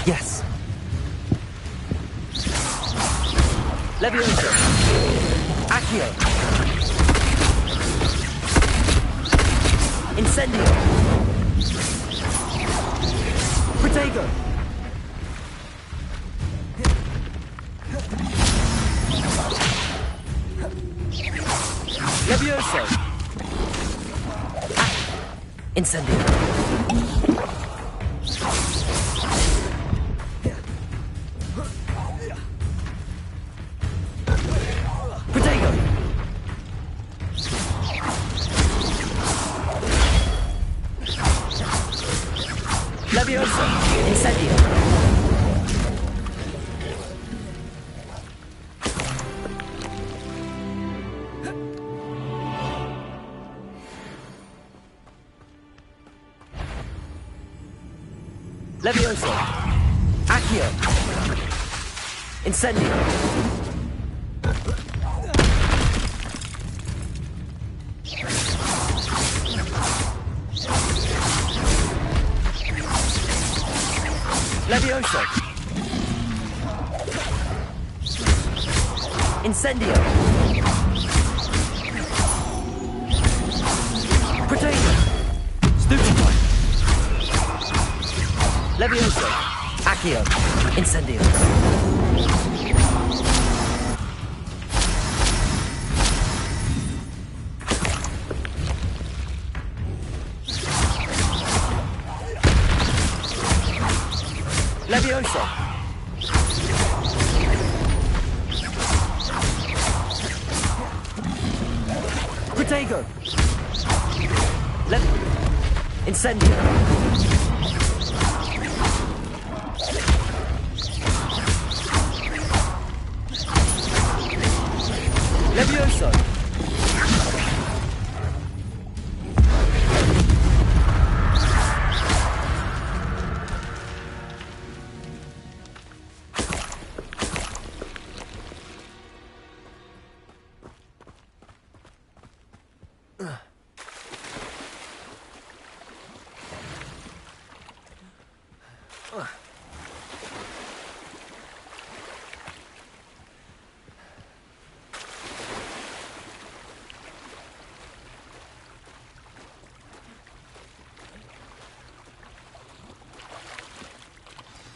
Yes. Levioso. Accio. Incendio. Protego. Levioso. Incendio. Levioso. Incendio. Levioso. Accio. Incendio. Levioso. Incendio. Protego. Stupefy. Levioso. Accio. Incendio. Levioso. Protego. Incendio. Levioso.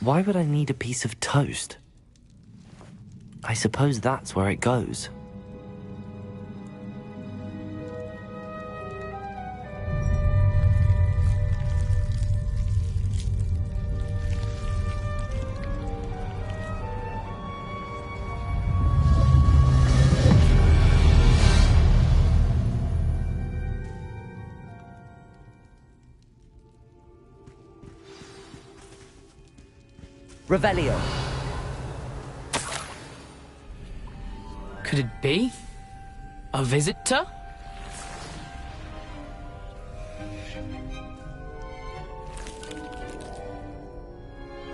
Why would I need a piece of toast? I suppose that's where it goes. Revelio. Could it be? A visitor?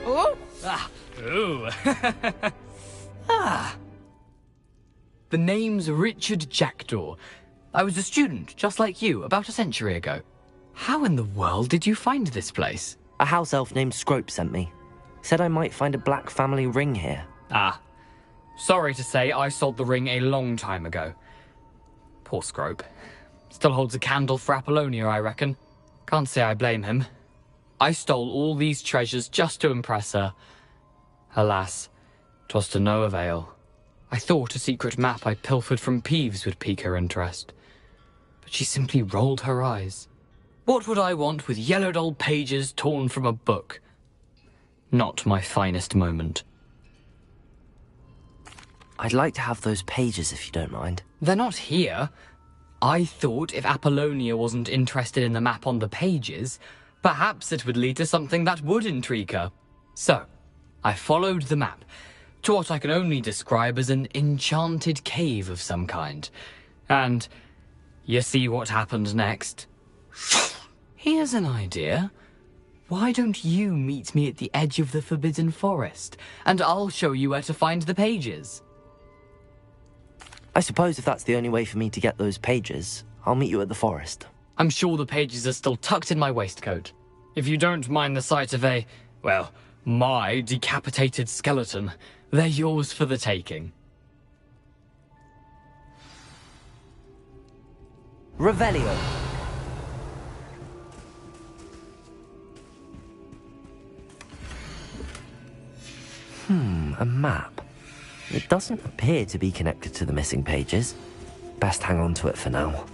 Oh! Ah! Ooh! Ah! The name's Richard Jackdaw. I was a student, just like you, about a century ago. How in the world did you find this place? A house elf named Scrope sent me. Said I might find a black family ring here. Ah. Sorry to say, I sold the ring a long time ago. Poor Scrope. Still holds a candle for Apollonia, I reckon. Can't say I blame him. I stole all these treasures just to impress her. Alas, 'twas to no avail. I thought a secret map I pilfered from Peeves would pique her interest. But she simply rolled her eyes. What would I want with yellowed old pages torn from a book? Not my finest moment. I'd like to have those pages if you don't mind. They're not here. I thought if Apollonia wasn't interested in the map on the pages, perhaps it would lead to something that would intrigue her. So, I followed the map to what I can only describe as an enchanted cave of some kind. And you see what happened next? Here's an idea. Why don't you meet me at the edge of the Forbidden Forest, and I'll show you where to find the pages? I suppose if that's the only way for me to get those pages, I'll meet you at the forest. I'm sure the pages are still tucked in my waistcoat. If you don't mind the sight of my decapitated skeleton, they're yours for the taking. Revelio. A map. It doesn't appear to be connected to the missing pages. Best hang on to it for now.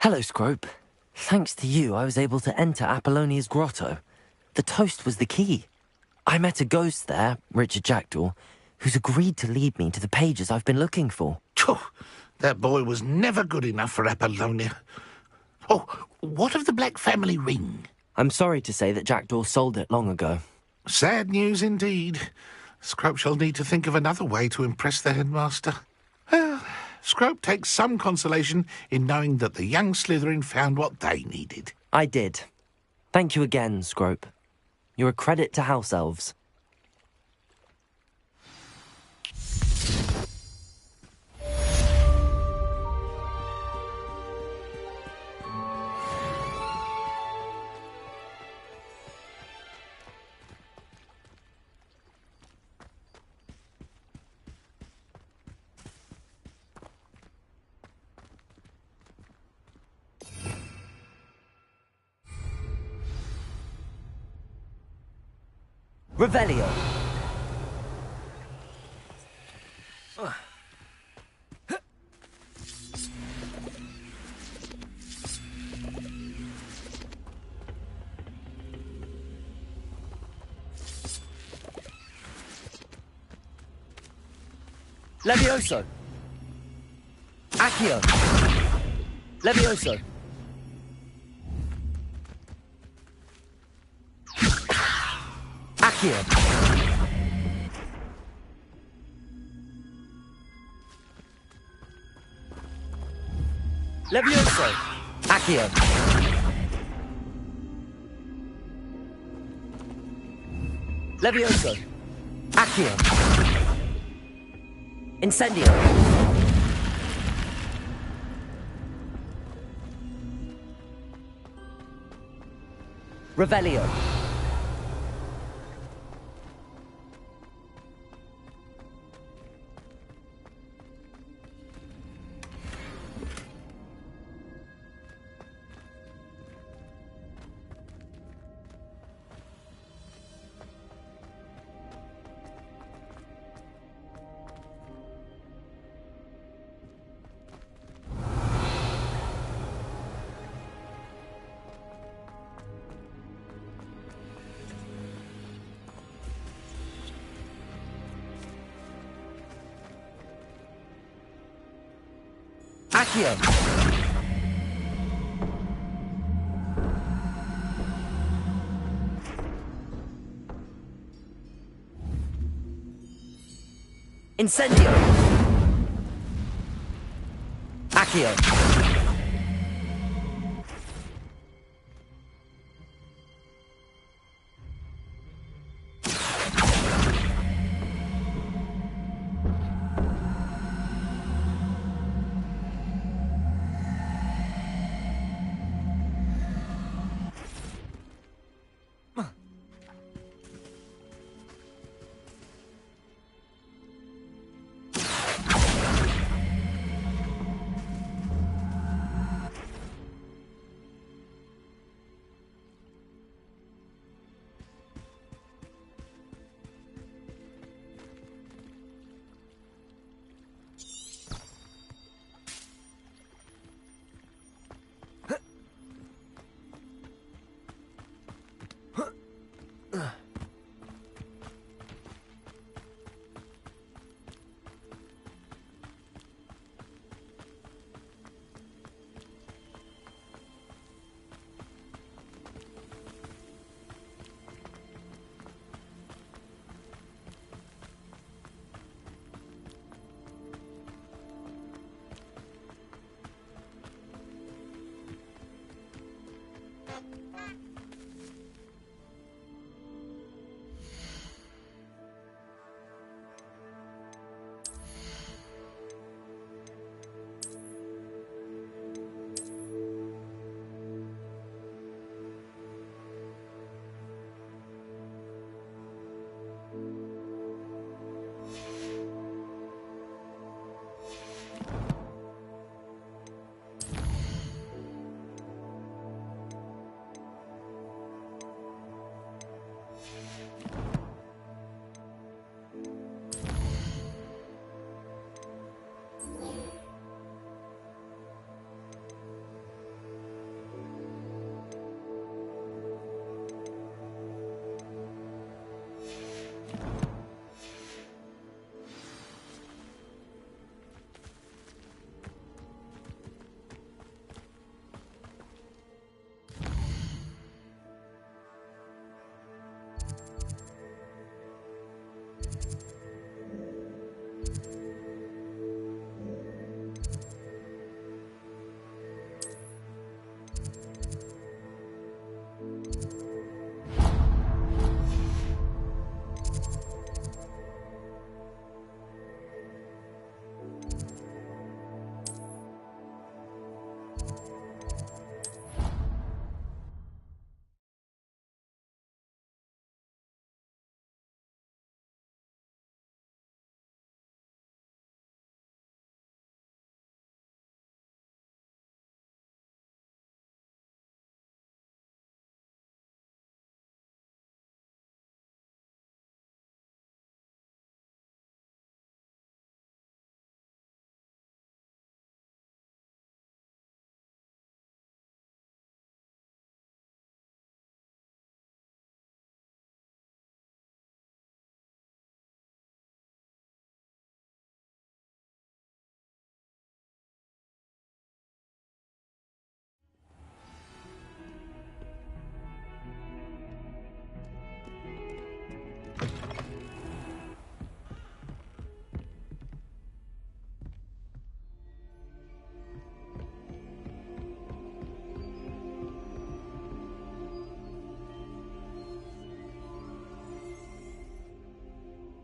Hello, Scrope. Thanks to you, I was able to enter Apollonia's grotto. The toast was the key. I met a ghost there, Richard Jackdaw, who's agreed to lead me to the pages I've been looking for. That boy was never good enough for Apollonia. Oh, what of the Black family ring? I'm sorry to say that Jackdaw sold it long ago. Sad news indeed. Scrope shall need to think of another way to impress the headmaster. Well, Scrope takes some consolation in knowing that the young Slytherin found what they needed. I did. Thank you again, Scrope. You're a credit to House Elves. Revelio. Levioso. Accio. Levioso. Accio. Levioso. Accio. Levioso. Accio. Incendio. Revelio. Accio! Incendio! Accio!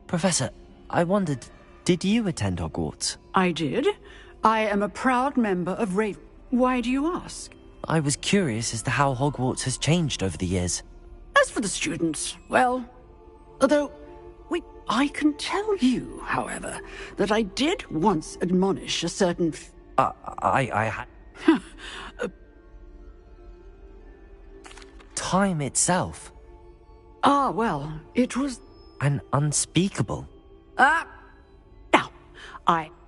Professor, I wondered, did you attend Hogwarts? I did. I am a proud member of Raven. Why do you ask? I was curious as to how Hogwarts has changed over the years. As for the students, well, although, I can tell you, however, that I did once admonish a certain... I had... Time itself. Ah, well, it was... An unspeakable. Now,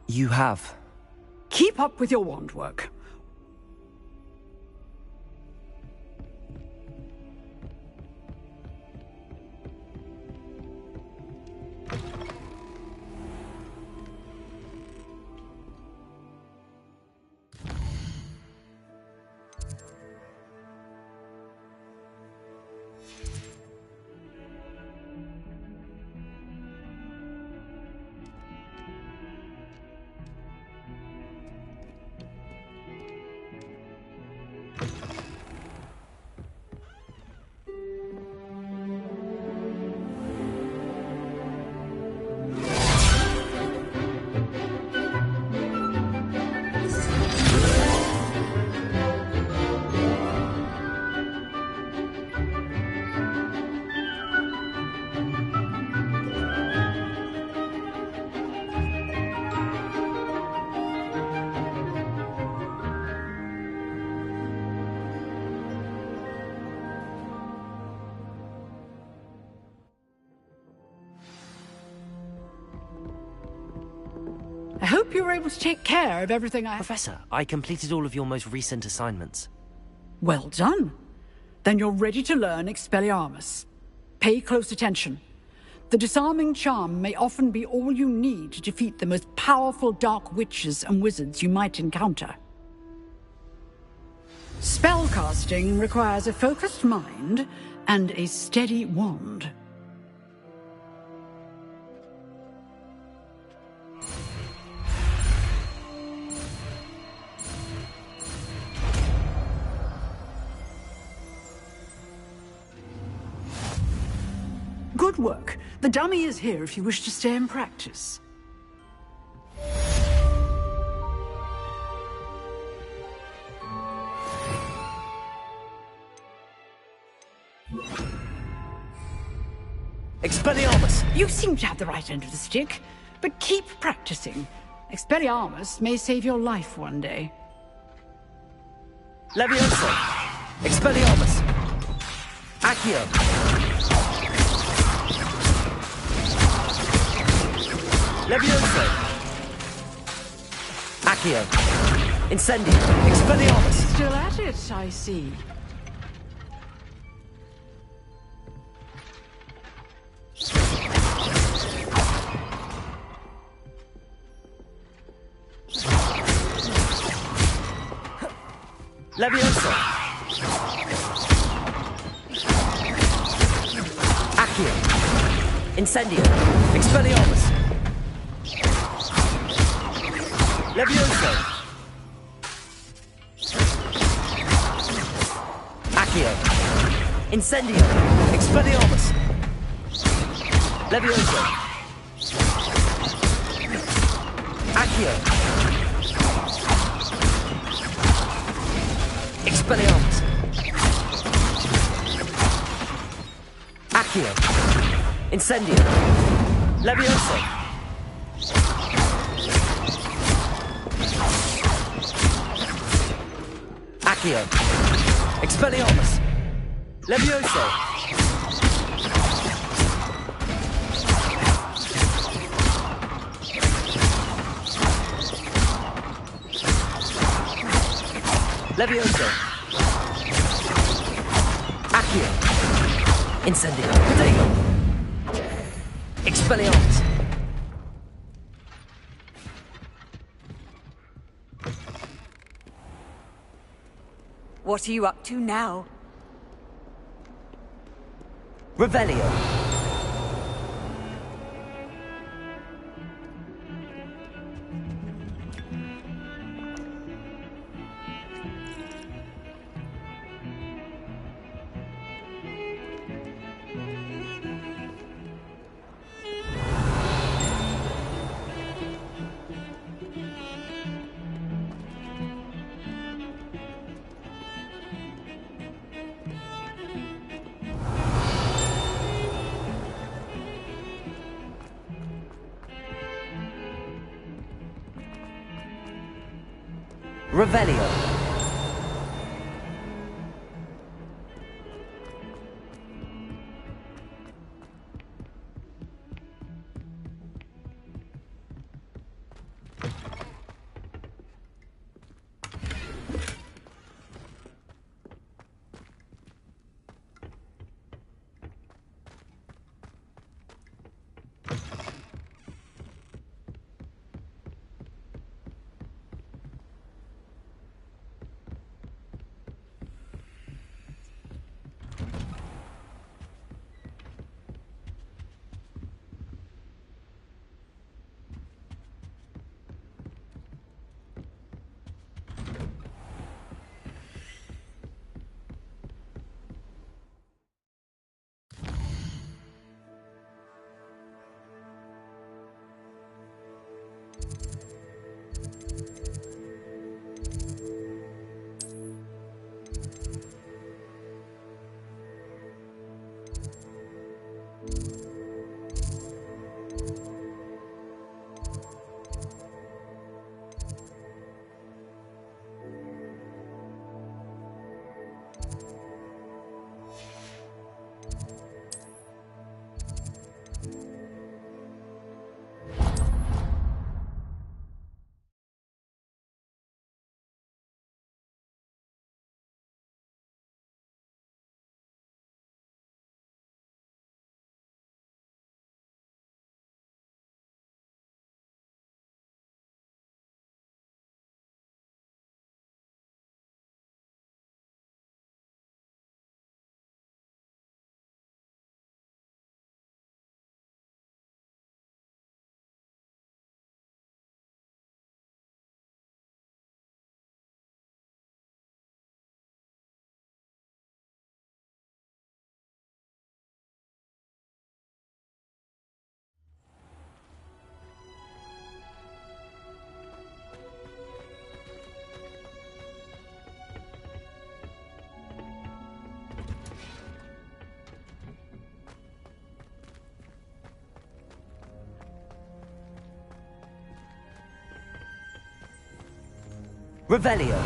You have. Keep up with your wand work. hope you were able to take care of everything I... Professor, I completed all of your most recent assignments. Well done. Then you're ready to learn Expelliarmus. Pay close attention. The disarming charm may often be all you need to defeat the most powerful dark witches and wizards you might encounter. Spellcasting requires a focused mind and a steady wand. Good work. The dummy is here if you wish to stay and practice. Expelliarmus! You seem to have the right end of the stick, but keep practicing. Expelliarmus may save your life one day. Leviosa! Expelliarmus! Accio! Leviosa! Accio! Incendio! Expelliarmus! Still at it, I see. Leviosa! Accio! Incendio! Expelliarmus! Leviosa! Accio! Incendio! Expelliarmus! Leviosa! Accio! Expelliarmus! Accio! Incendio! Leviosa! Accio! Expelliarmus! Leviosa! Leviosa! Accio! Incendio! Protego! Expelliarmus! What are you up to now? Revelio! Revelio! Revelio.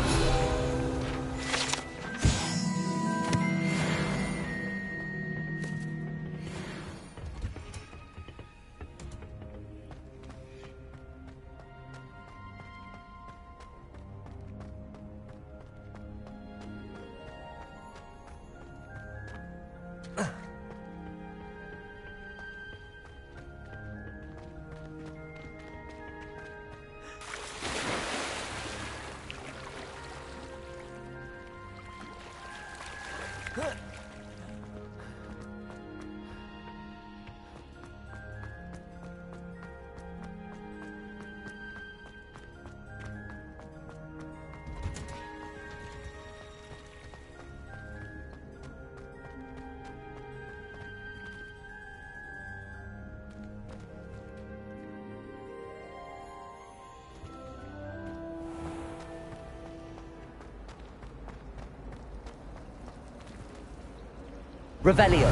Revelio.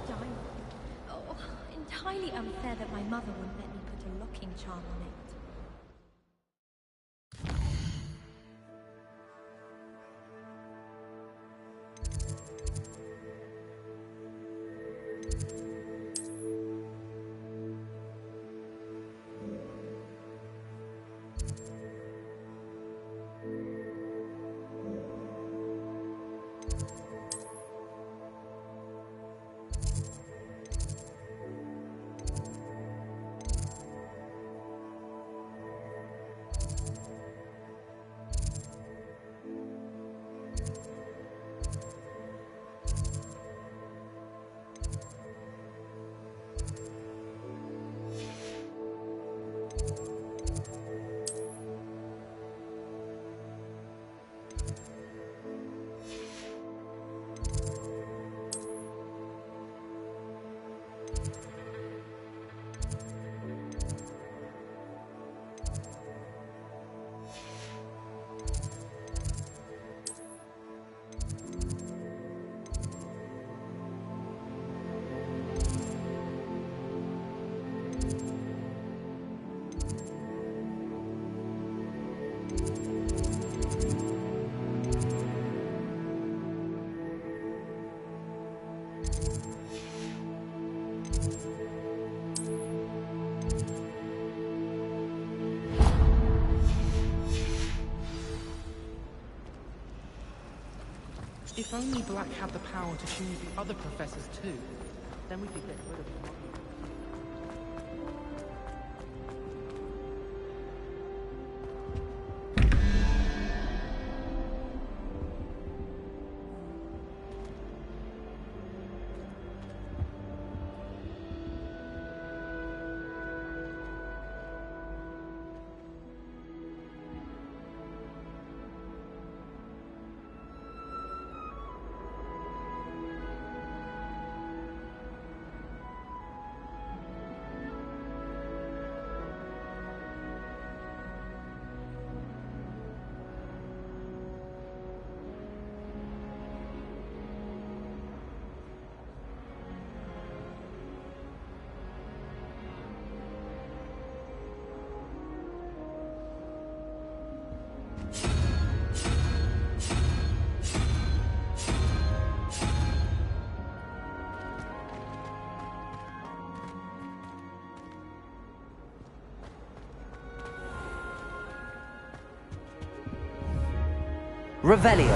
Diamond. Oh, entirely unfair that my mother wouldn't let me put a locking charm on it. If only Black had the power to choose the other professors too, then we could get rid of them. Revelio.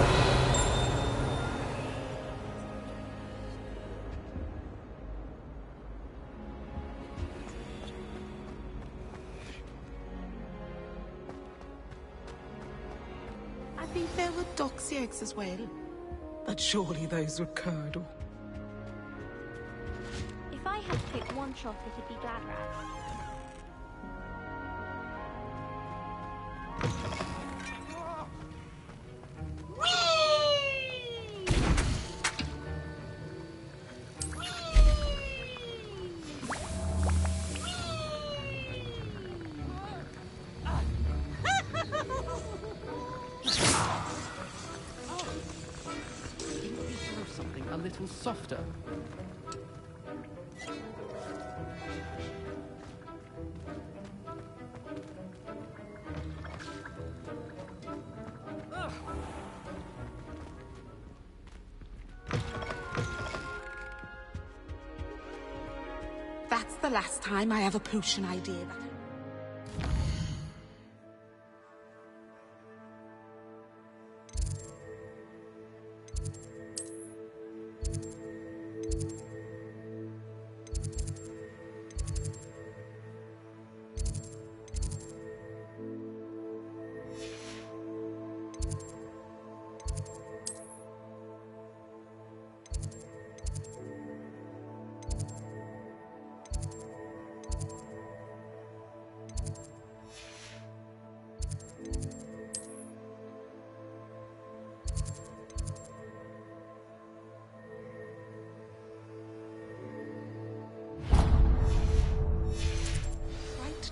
I think there were doxy eggs as well. But surely those were curdle. If I had to pick one shop, it'd be Glad Rags. A little softer. the last time I have a potion idea.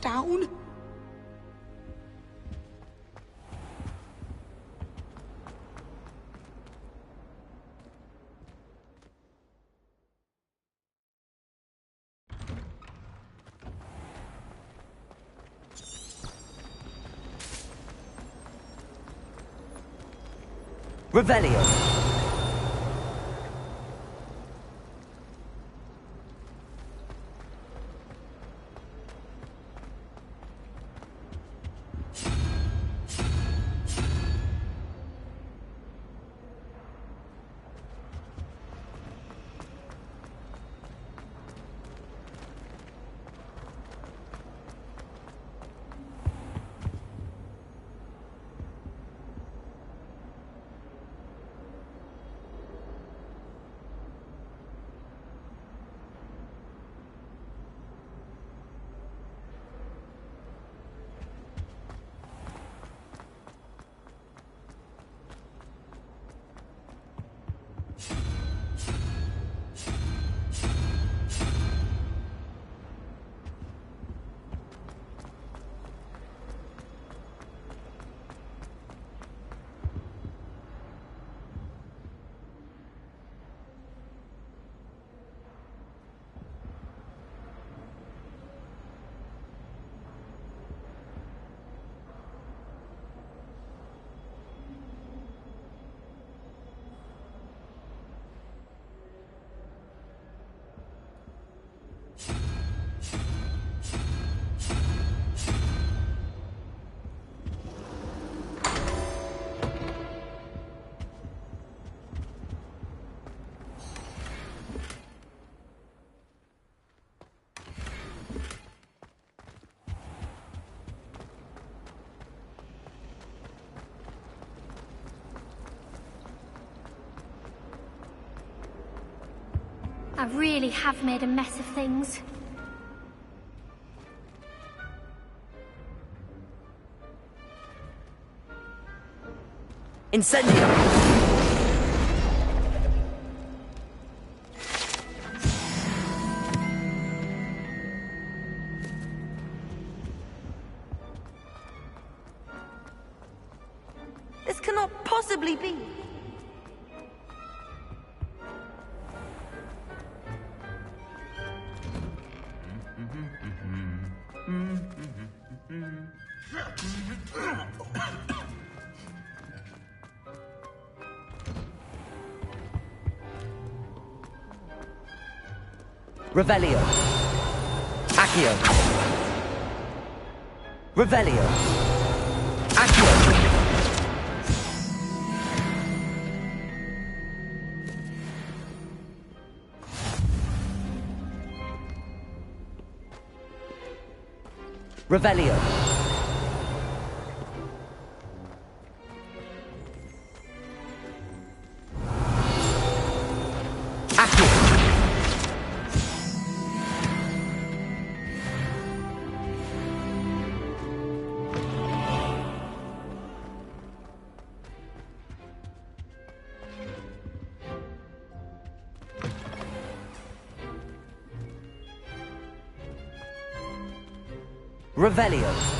Down. Revelio. I really have made a mess of things. Incendio! This cannot possibly be. Revelio. Accio. Revelio. Accio. Revelio. Accio. Revelio.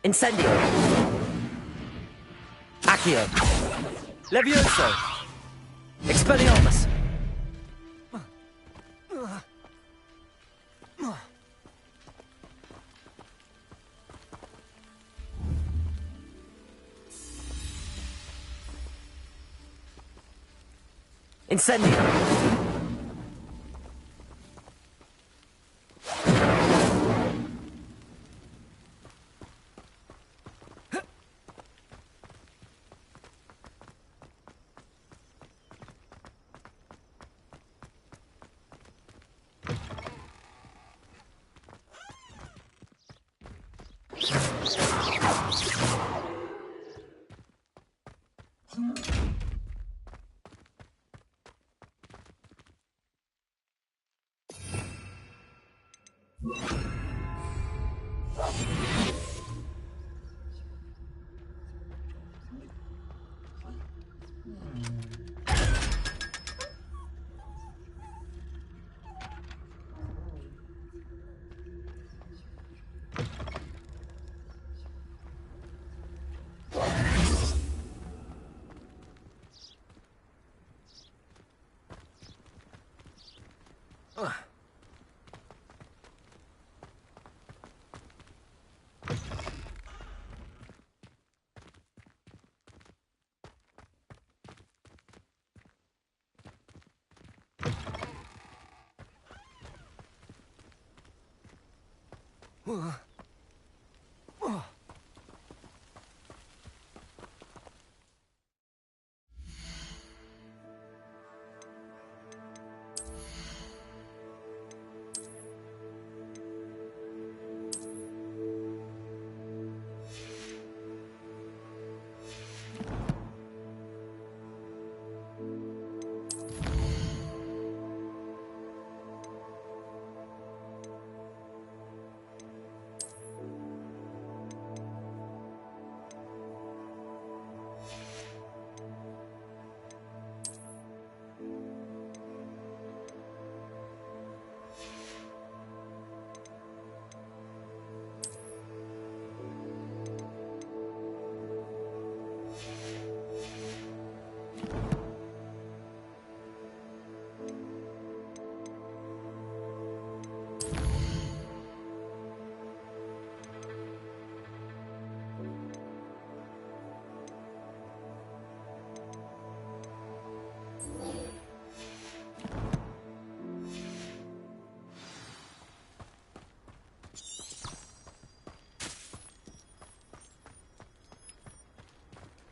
Incendio! Accio! Levioso! Expelliarmus! Incendio!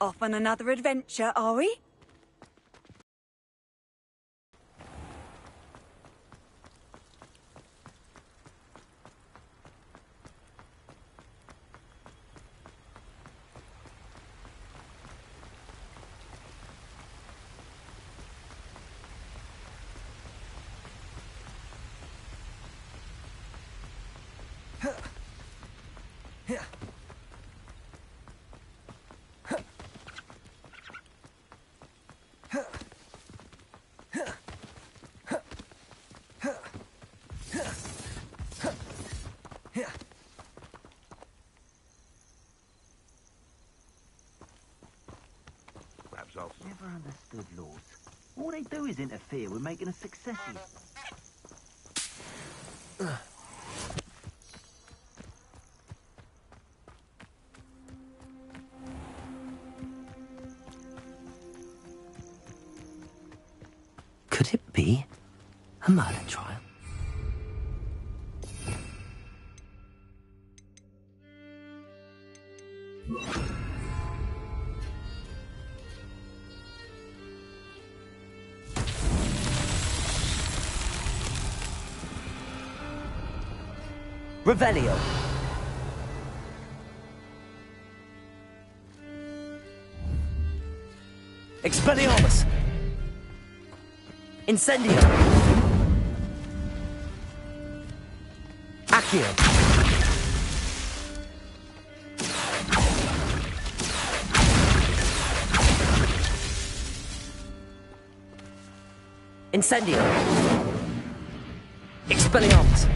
Off on another adventure, are we? Never understood lords. All they do is interfere with making us successes. Could it be a murder trial? Revelio. Expelliarmus! Incendio! Accio! Incendio! Expelliarmus!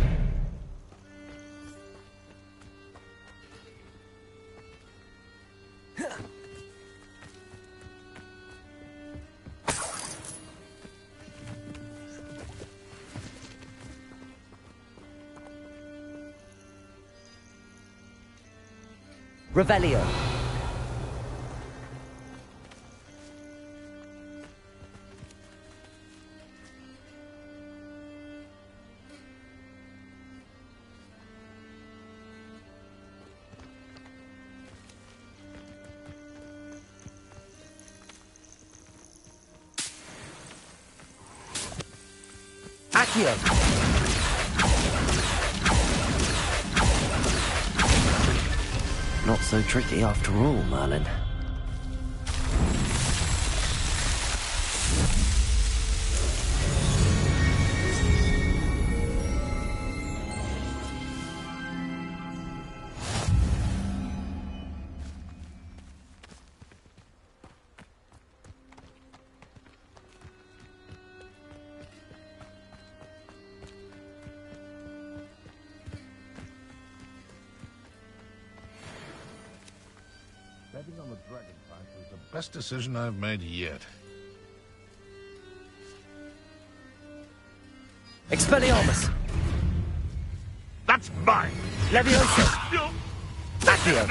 Revelio. Accio. Not so tricky after all, Merlin. Betting on the dragon fight was the best decision I've made yet. Expelliarmus! That's mine! Levioso! Accio!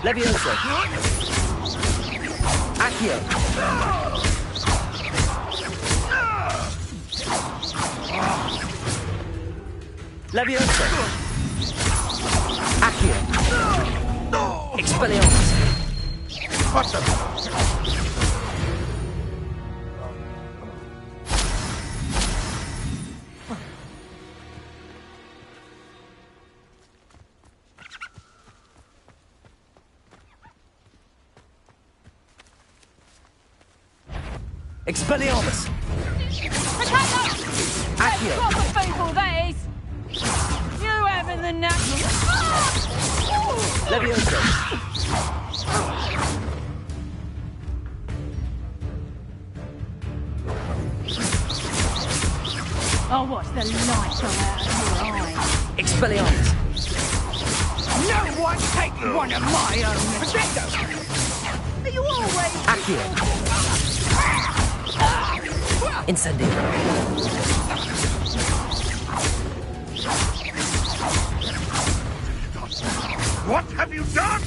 Levioso! Accio! Levioso! Accio! Expelliarmus! What the... Expelliarmus! Accio! Proper people, that is! You having the natural... Levioso! I'll watch the light go out of your eyes. Expelliarmus! No one take one of my own! Potato! Are you always... Accio! Incendio! What have you done?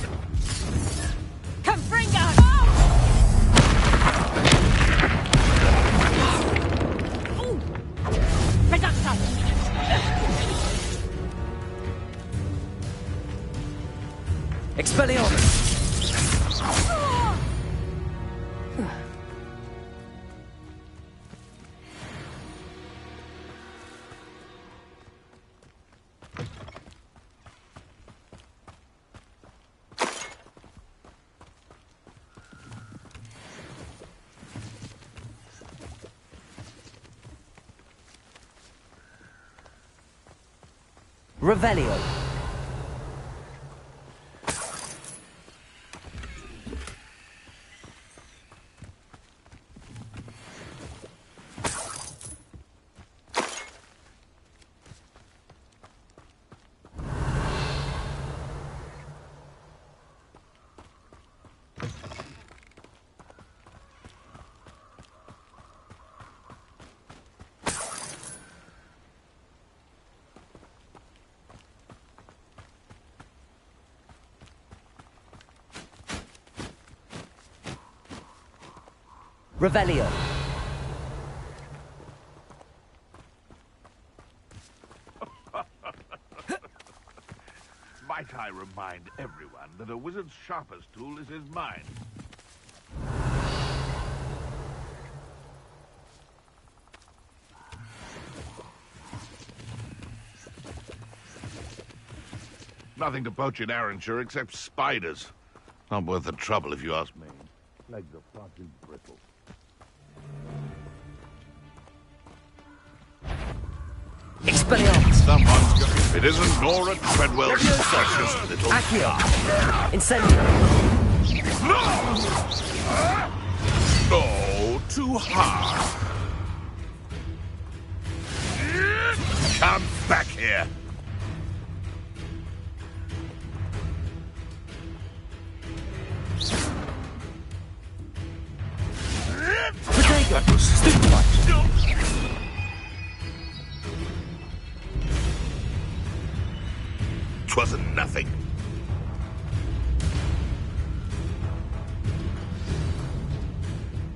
Confringo! Reducto! Expelliarmus! Revelio. Revelio. Might I remind everyone that a wizard's sharpest tool is his mind. Nothing to poach in Arranshire except spiders. Not worth the trouble, if you ask me. Legs are far too brittle. Expelliarmus! Someone's got... It isn't Nora Treadwell's precious little... Accio! Incendio! No! Oh, too hard. Come back here. Protego! That was stupid. 'Twasn't nothing.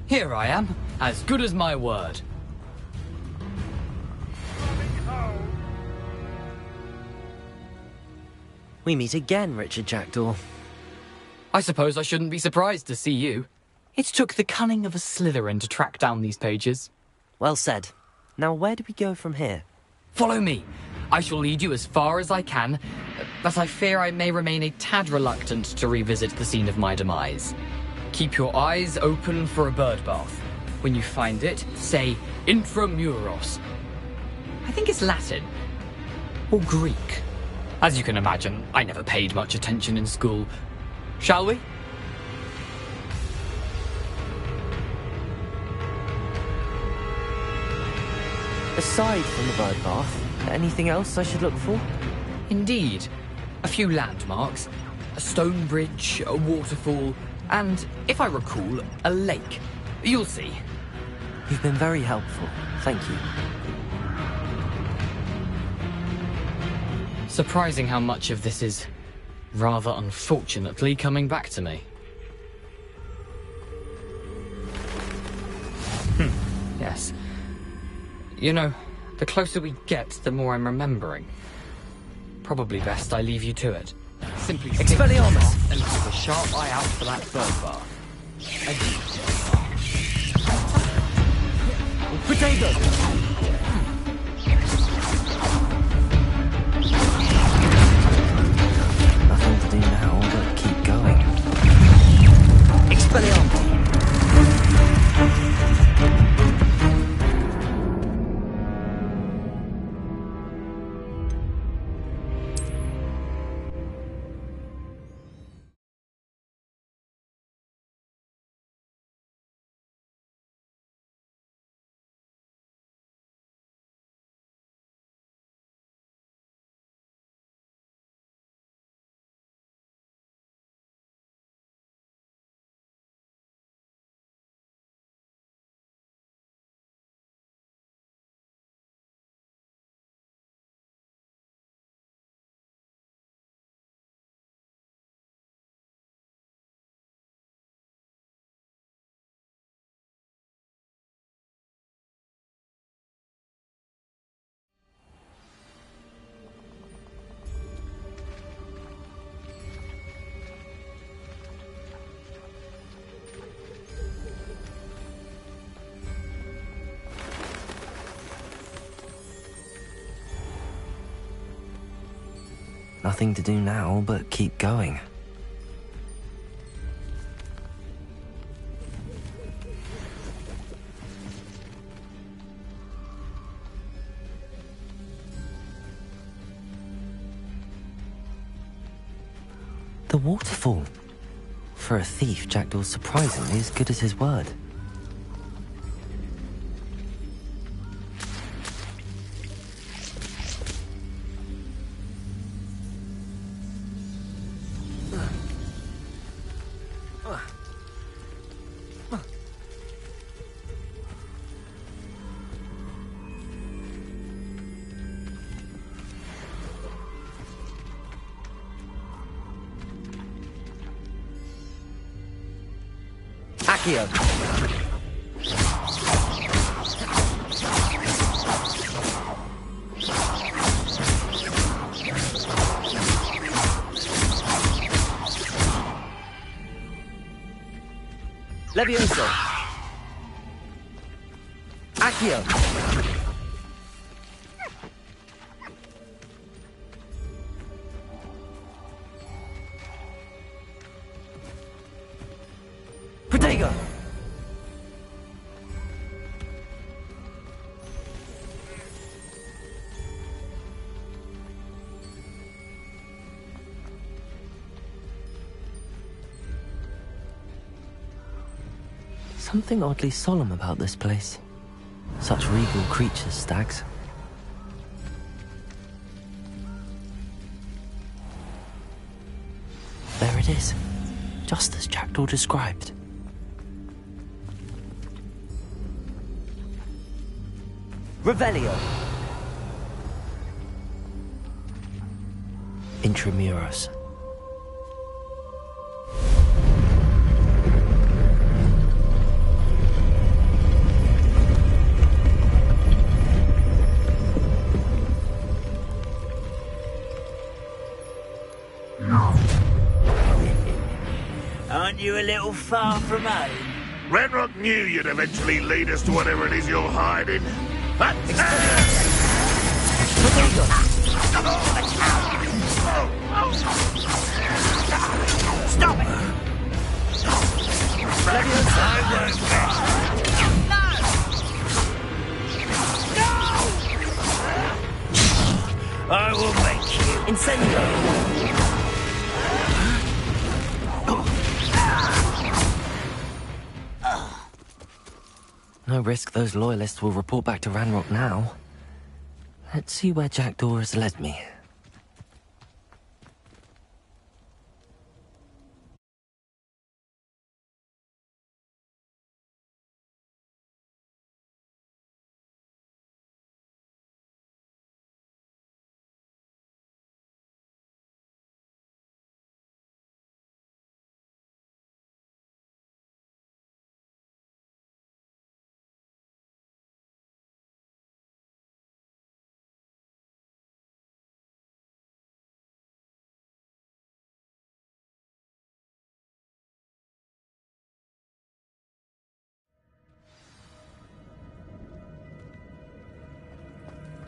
Here I am, as good as my word. We meet again, Richard Jackdaw. I suppose I shouldn't be surprised to see you. It took the cunning of a Slytherin to track down these pages. Well said. Now where do we go from here? Follow me. I shall lead you as far as I can, but I fear I may remain a tad reluctant to revisit the scene of my demise. Keep your eyes open for a bird bath. When you find it, say Intramuros. I think it's Latin. Or Greek. As you can imagine, I never paid much attention in school. Shall we? Aside from the bird bath, anything else I should look for? Indeed. A few landmarks, a stone bridge, a waterfall, and, if I recall, a lake. You'll see. You've been very helpful. Thank you. Surprising how much of this is, rather unfortunately, coming back to me. Yes. You know, the closer we get, the more I'm remembering. Probably best I leave you to it. Simply Expelliarmus! And keep a sharp eye out for that bird bath. Potato! Nothing to do now but keep going. Expelliarmus! Nothing to do now but keep going. The waterfall. For a thief, Jackdaw's surprisingly as good as his word. Accio. Levioso. Accio. something oddly solemn about this place. Such regal creatures, stags. There it is, just as Jackdaw described. Revelio! Intramuros. Aren't you a little far from home? Ranrock knew you'd eventually lead us to whatever it is you're hiding. Stop it! I will make you. Incendio! No risk those loyalists will report back to Ranrock now. Let's see where Jackdaw has led me.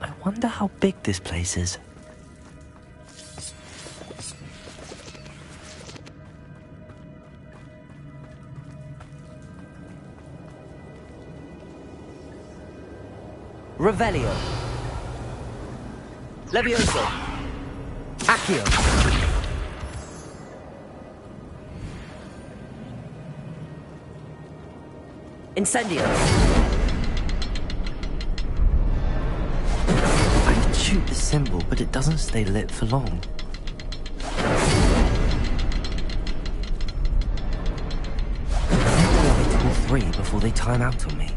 I wonder how big this place is. Revelio. Levioso. Accio. Incendio. I can shoot the symbol, but it doesn't stay lit for long. I'll wait till 3 before they time out on me.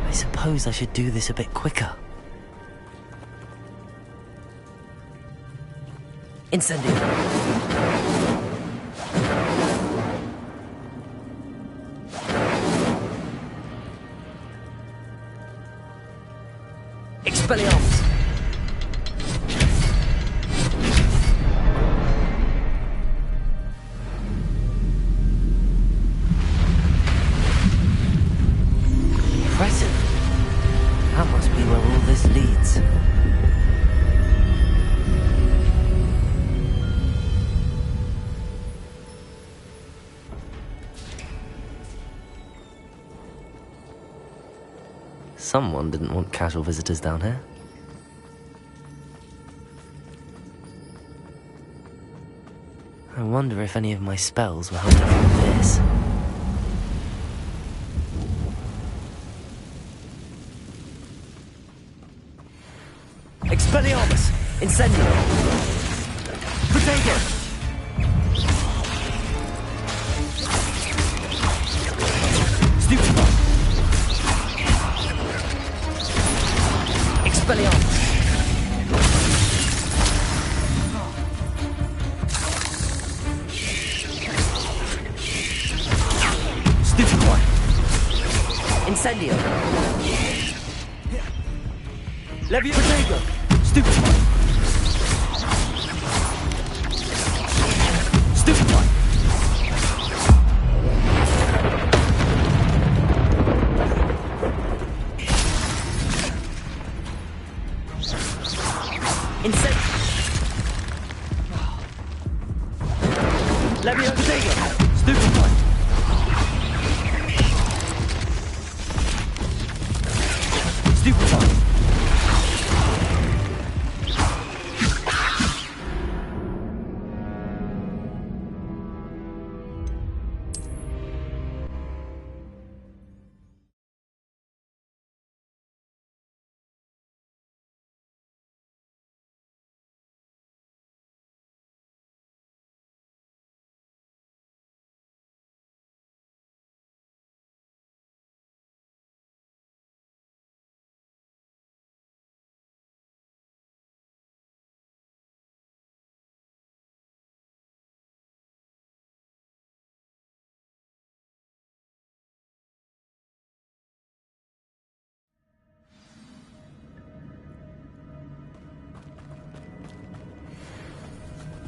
I suppose I should do this a bit quicker. Incendio. Expelliarmus. Impressive. That must be where all this leads. Someone didn't want casual visitors down here. I wonder if any of my spells will help me with this. Expelliarmus! Incendio! Potato! Stupefy! Expelliarmus! Stupefy! Incendio! Levio! Potato! Stupefy! Stupefy! Incendio! Levio! Potato! Stupefy! Stupefy!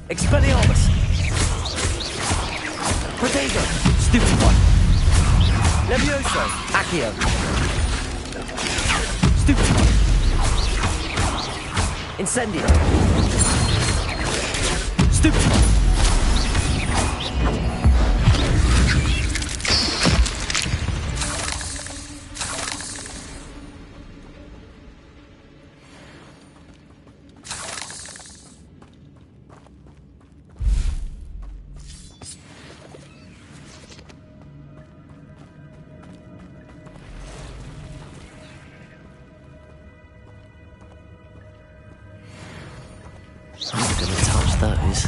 Expelliarmus! Protego! Stupefy! Levioso! Accio! Stupefy! Incendio! Stupefy! I'm not gonna touch those.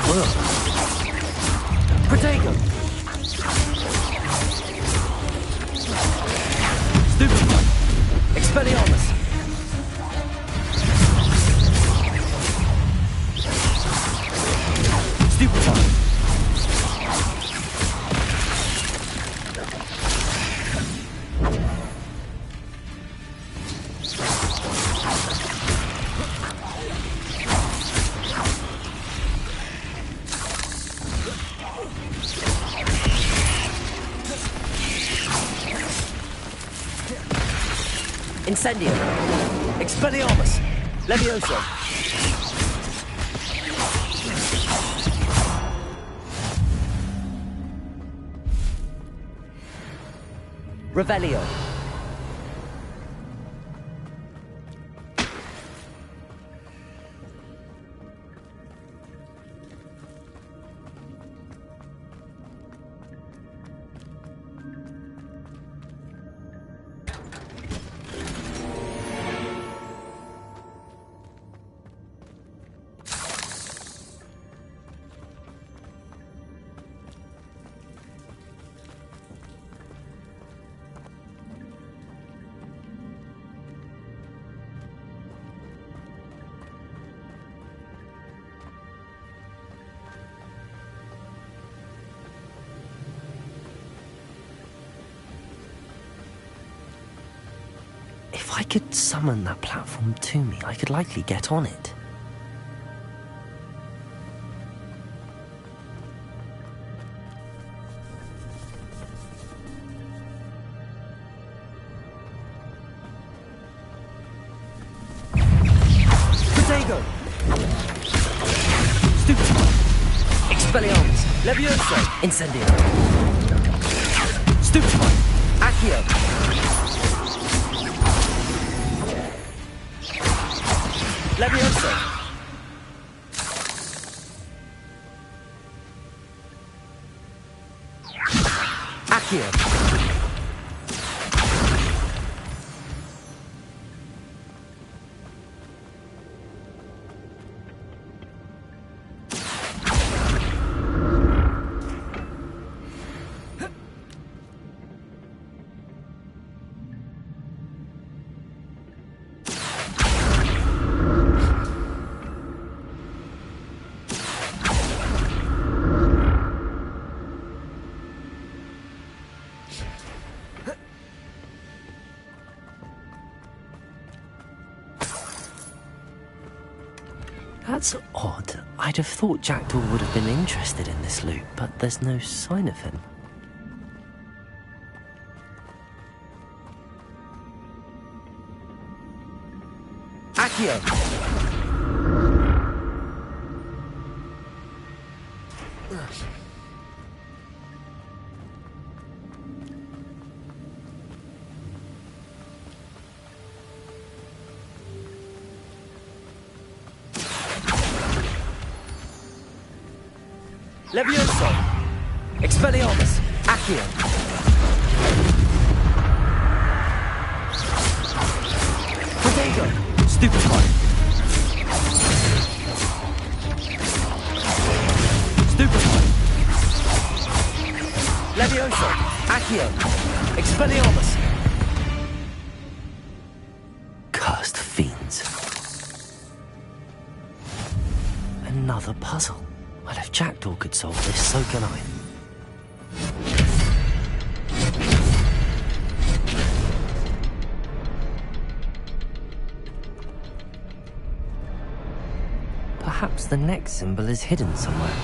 Whoa. Protego! Stupefy! Expelliarmus! Stupefy! Incendio! Expelliarmus! Levioso! Revelio! If I could summon that platform to me, I could likely get on it. Protego! Stupefy! Expelliarmus! Levioso! Incendio! Stupefy! Accio! Levioso! Accio! That's odd. I'd have thought Jackdaw would have been interested in this loot, but there's no sign of him. Accio! Levioso! Expelliarmus! Accio! Protego! Stupefy! Stupefy! Levioso! Accio! Expelliarmus! Cursed fiends. Another puzzle. Well, if Jackdaw could solve this, so can I. Perhaps the next symbol is hidden somewhere.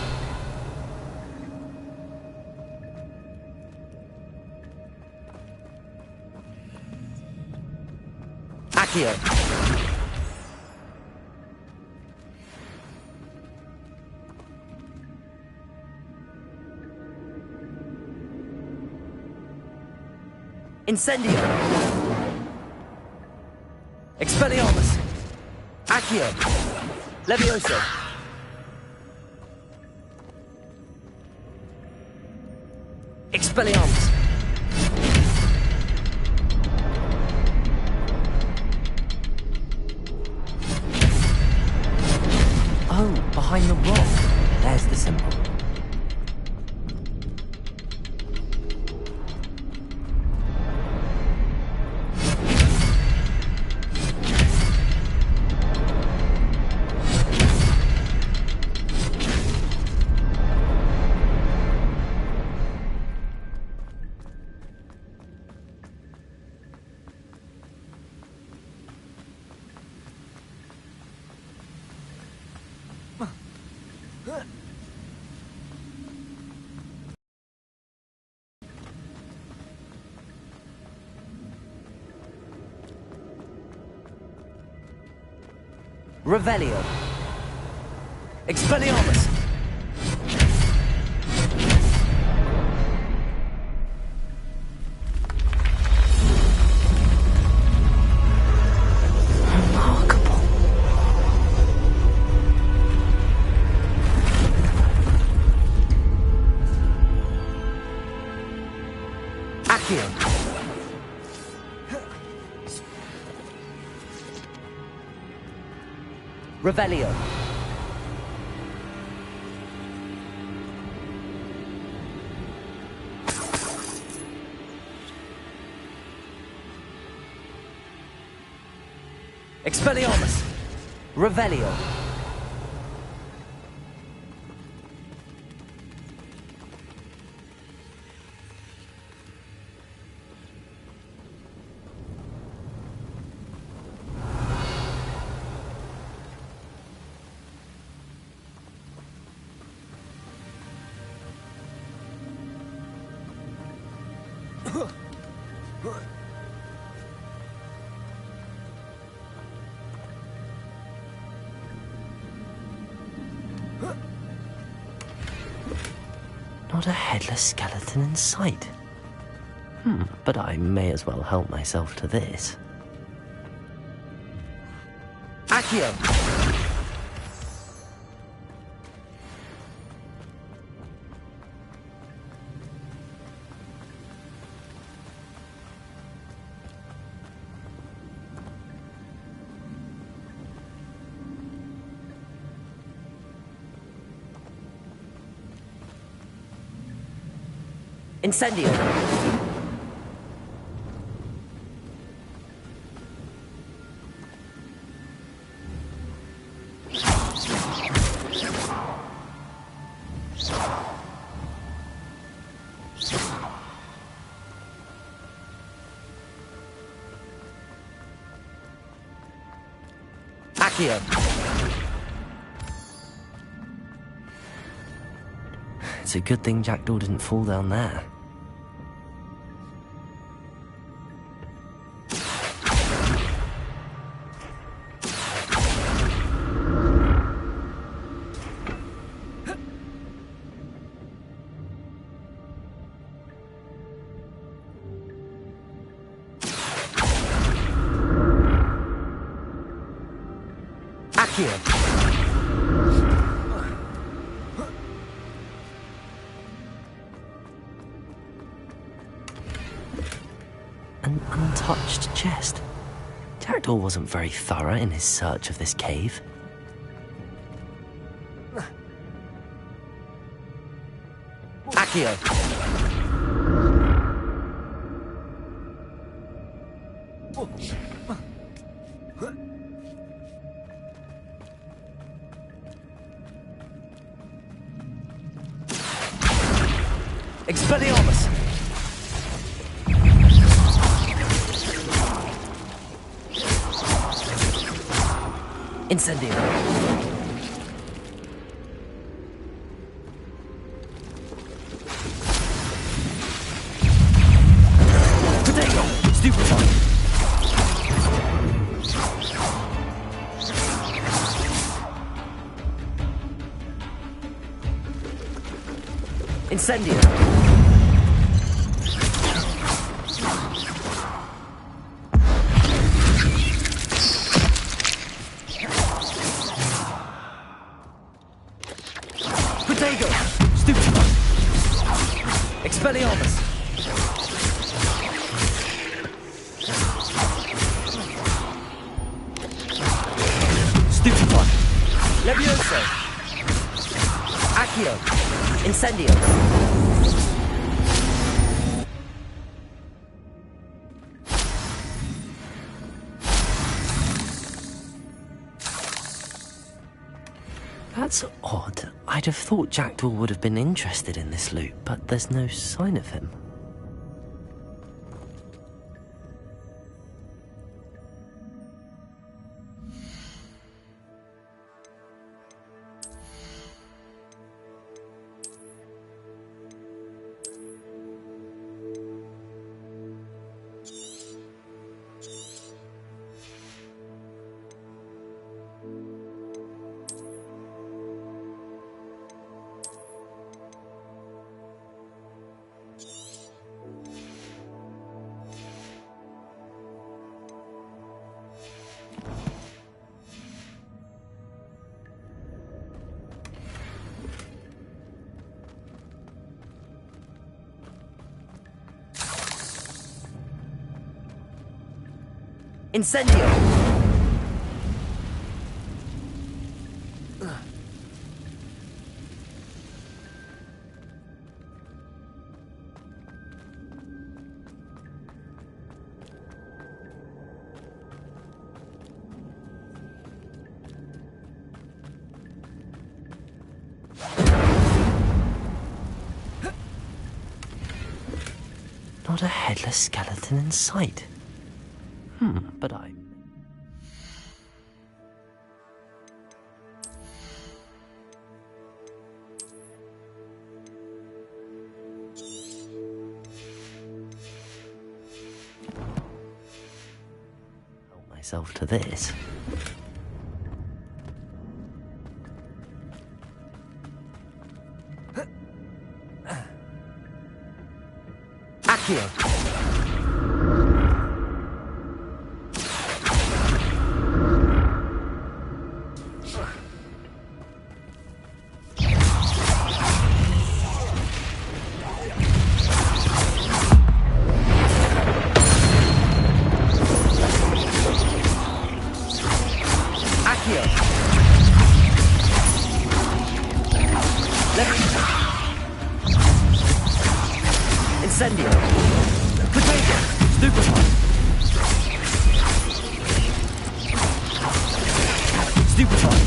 Accio! Incendio! Expelliarmus! Accio! Levioso! Expelliarmus! Oh, behind the rock. There's the symbol. Revelio. Expelliarmus. Remarkable. Accio. Revelio. Expelliarmus. Revelio. Not a headless skeleton in sight. But I may as well help myself to this. Accio! Incendio! Accio! It's a good thing Jackdaw didn't fall down there. Accio! Jackdaw wasn't very thorough in his search of this cave. Accio! Expelliarmus! Incendio! Protego! Stupefy! Incendio! Protego! Stupefy! Expelliarmus! Stupefy! Levioso! Accio! Incendio! That's odd. I'd have thought Jackdaw would have been interested in this loot, but there's no sign of him. Incendio! Not a headless skeleton in sight. But I... help myself to this. Accio! Incendio! Protego! Stupefy! Stupefy!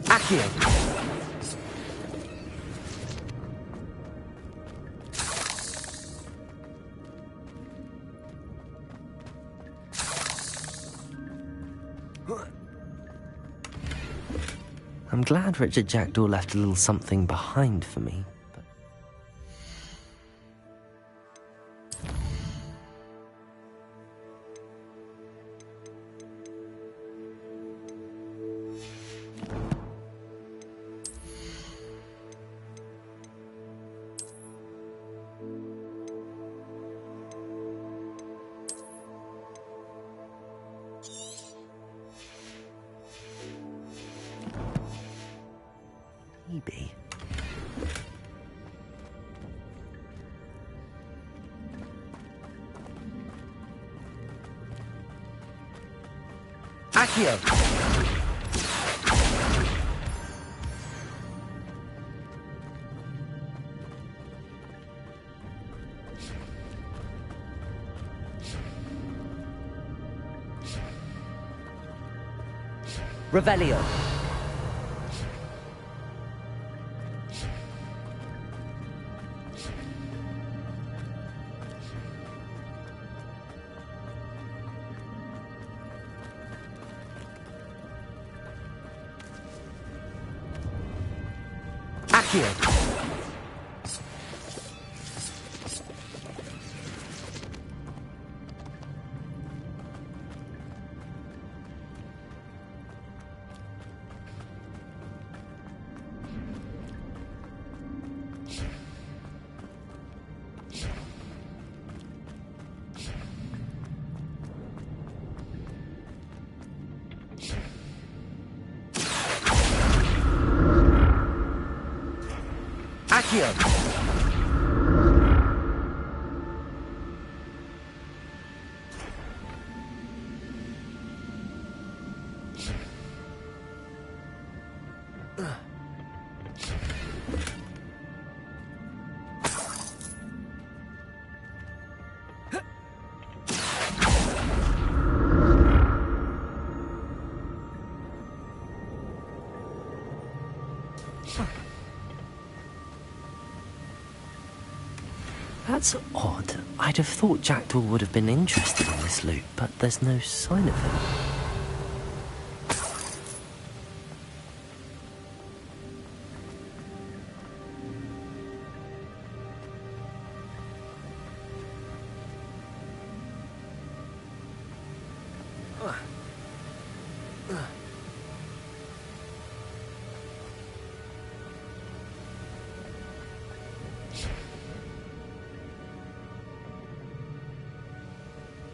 Accio! I'm glad Richard Jackdaw left a little something behind for me. maybe. Accio! Revelio. Accio. Accio. That's odd. I'd have thought Jackdaw would have been interested in this loot, but there's no sign of him.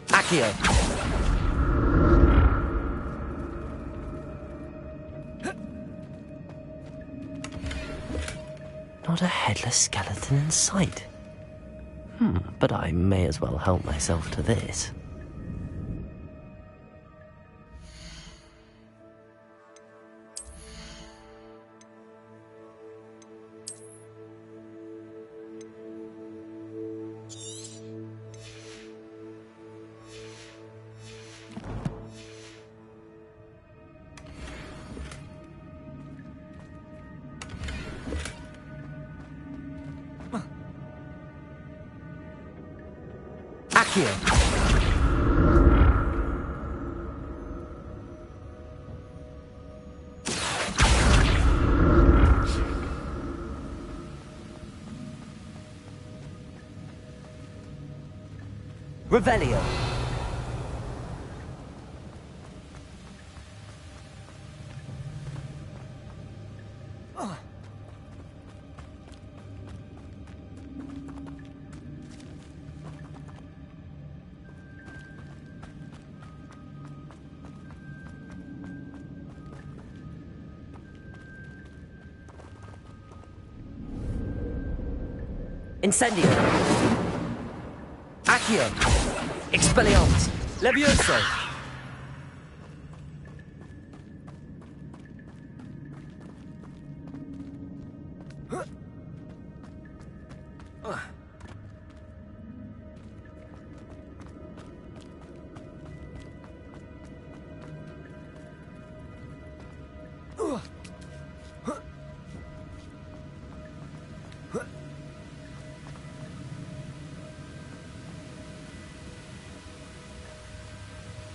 Accio. Not a headless skeleton in sight. But I may as well help myself to this. Accio. Revelio. Incendio. Accio. Expelliarmus. Levioso.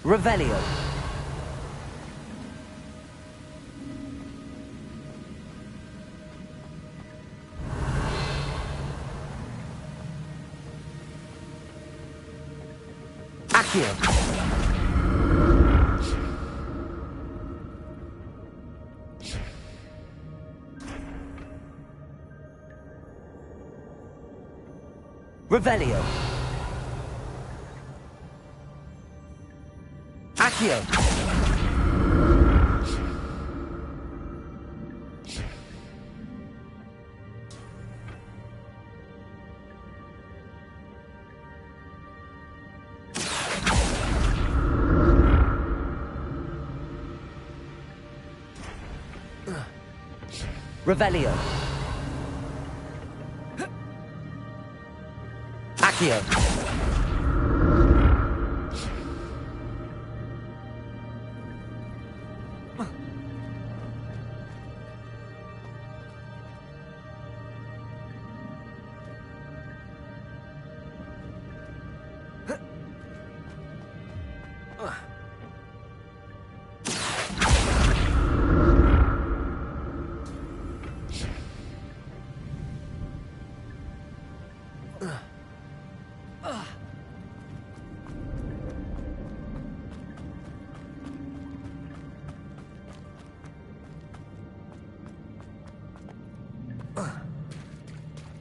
Revelio. Accio. Revelio. Accio. Revelio. Accio.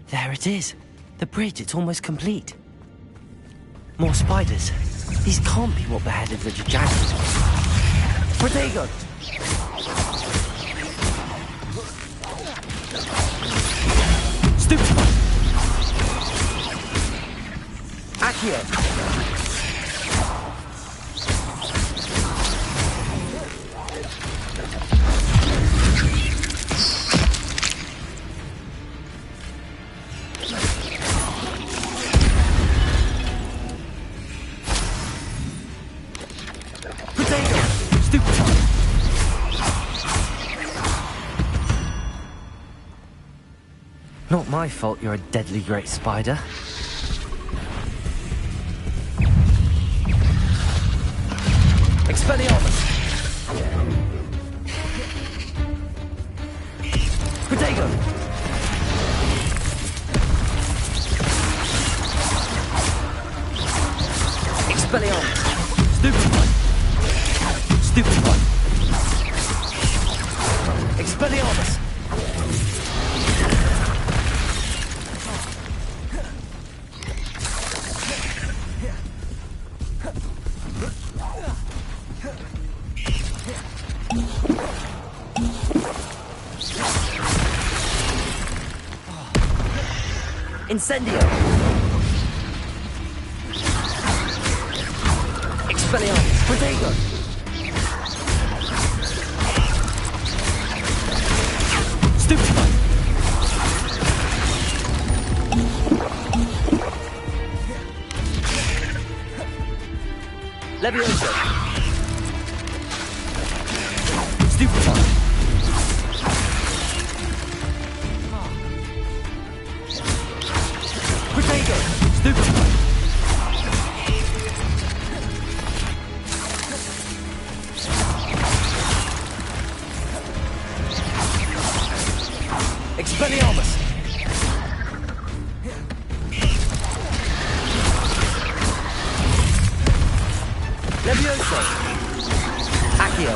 There it is. The bridge, it's almost complete. More spiders. These can't be what beheaded Richard Jackson. Protego! Stupefy! Accio! Not my fault you're a deadly great spider. Expelliarmus! Protego! Expelliarmus! Stupefy! Stupefy! Expelliarmus! Incendio! Expelliarmus! Protego! Stupefy! Levioso! Stupefy! Protego! Stupefy! Expelliarmus! Levioso! Accio!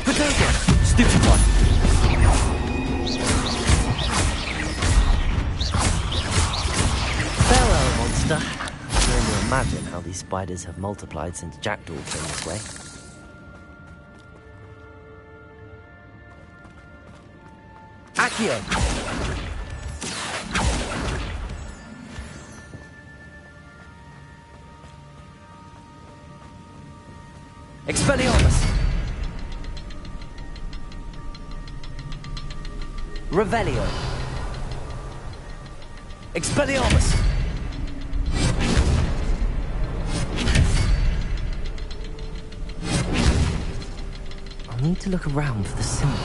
Protego! Stupefy! Farewell, monster. I can only imagine how these spiders have multiplied since Jackdaw came this way. Accio! Expelliarmus! Revelio! Expelliarmus! I'll need to look around for the symbol.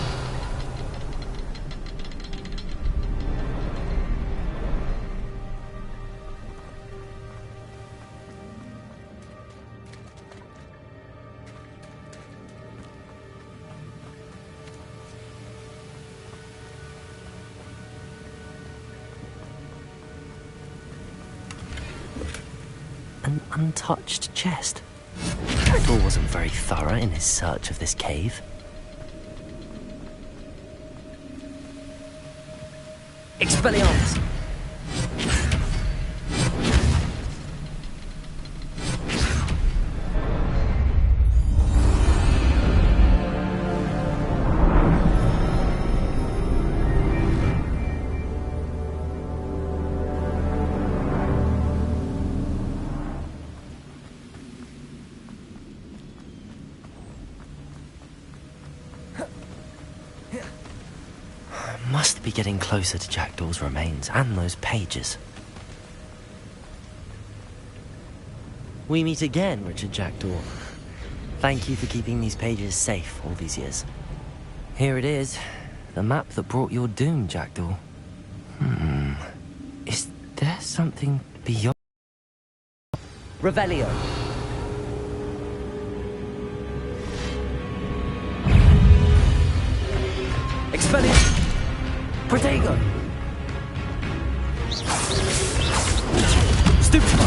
An untouched chest. Jackdaw wasn't very thorough in his search of this cave. Expelliarmus! be getting closer to Jackdaw's remains and those pages. We meet again, Richard Jackdaw. Thank you for keeping these pages safe all these years. Here it is, the map that brought your doom, Jackdaw. Is there something beyond... Revelio. Expelliarmus. Protego. Stupefy.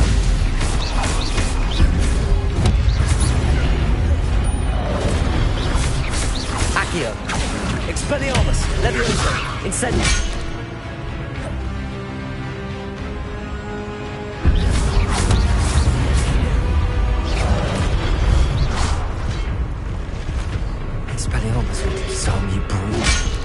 Accio. Expelliarmus. Levioso. Incendio. Expelliarmus will disarm you, brute.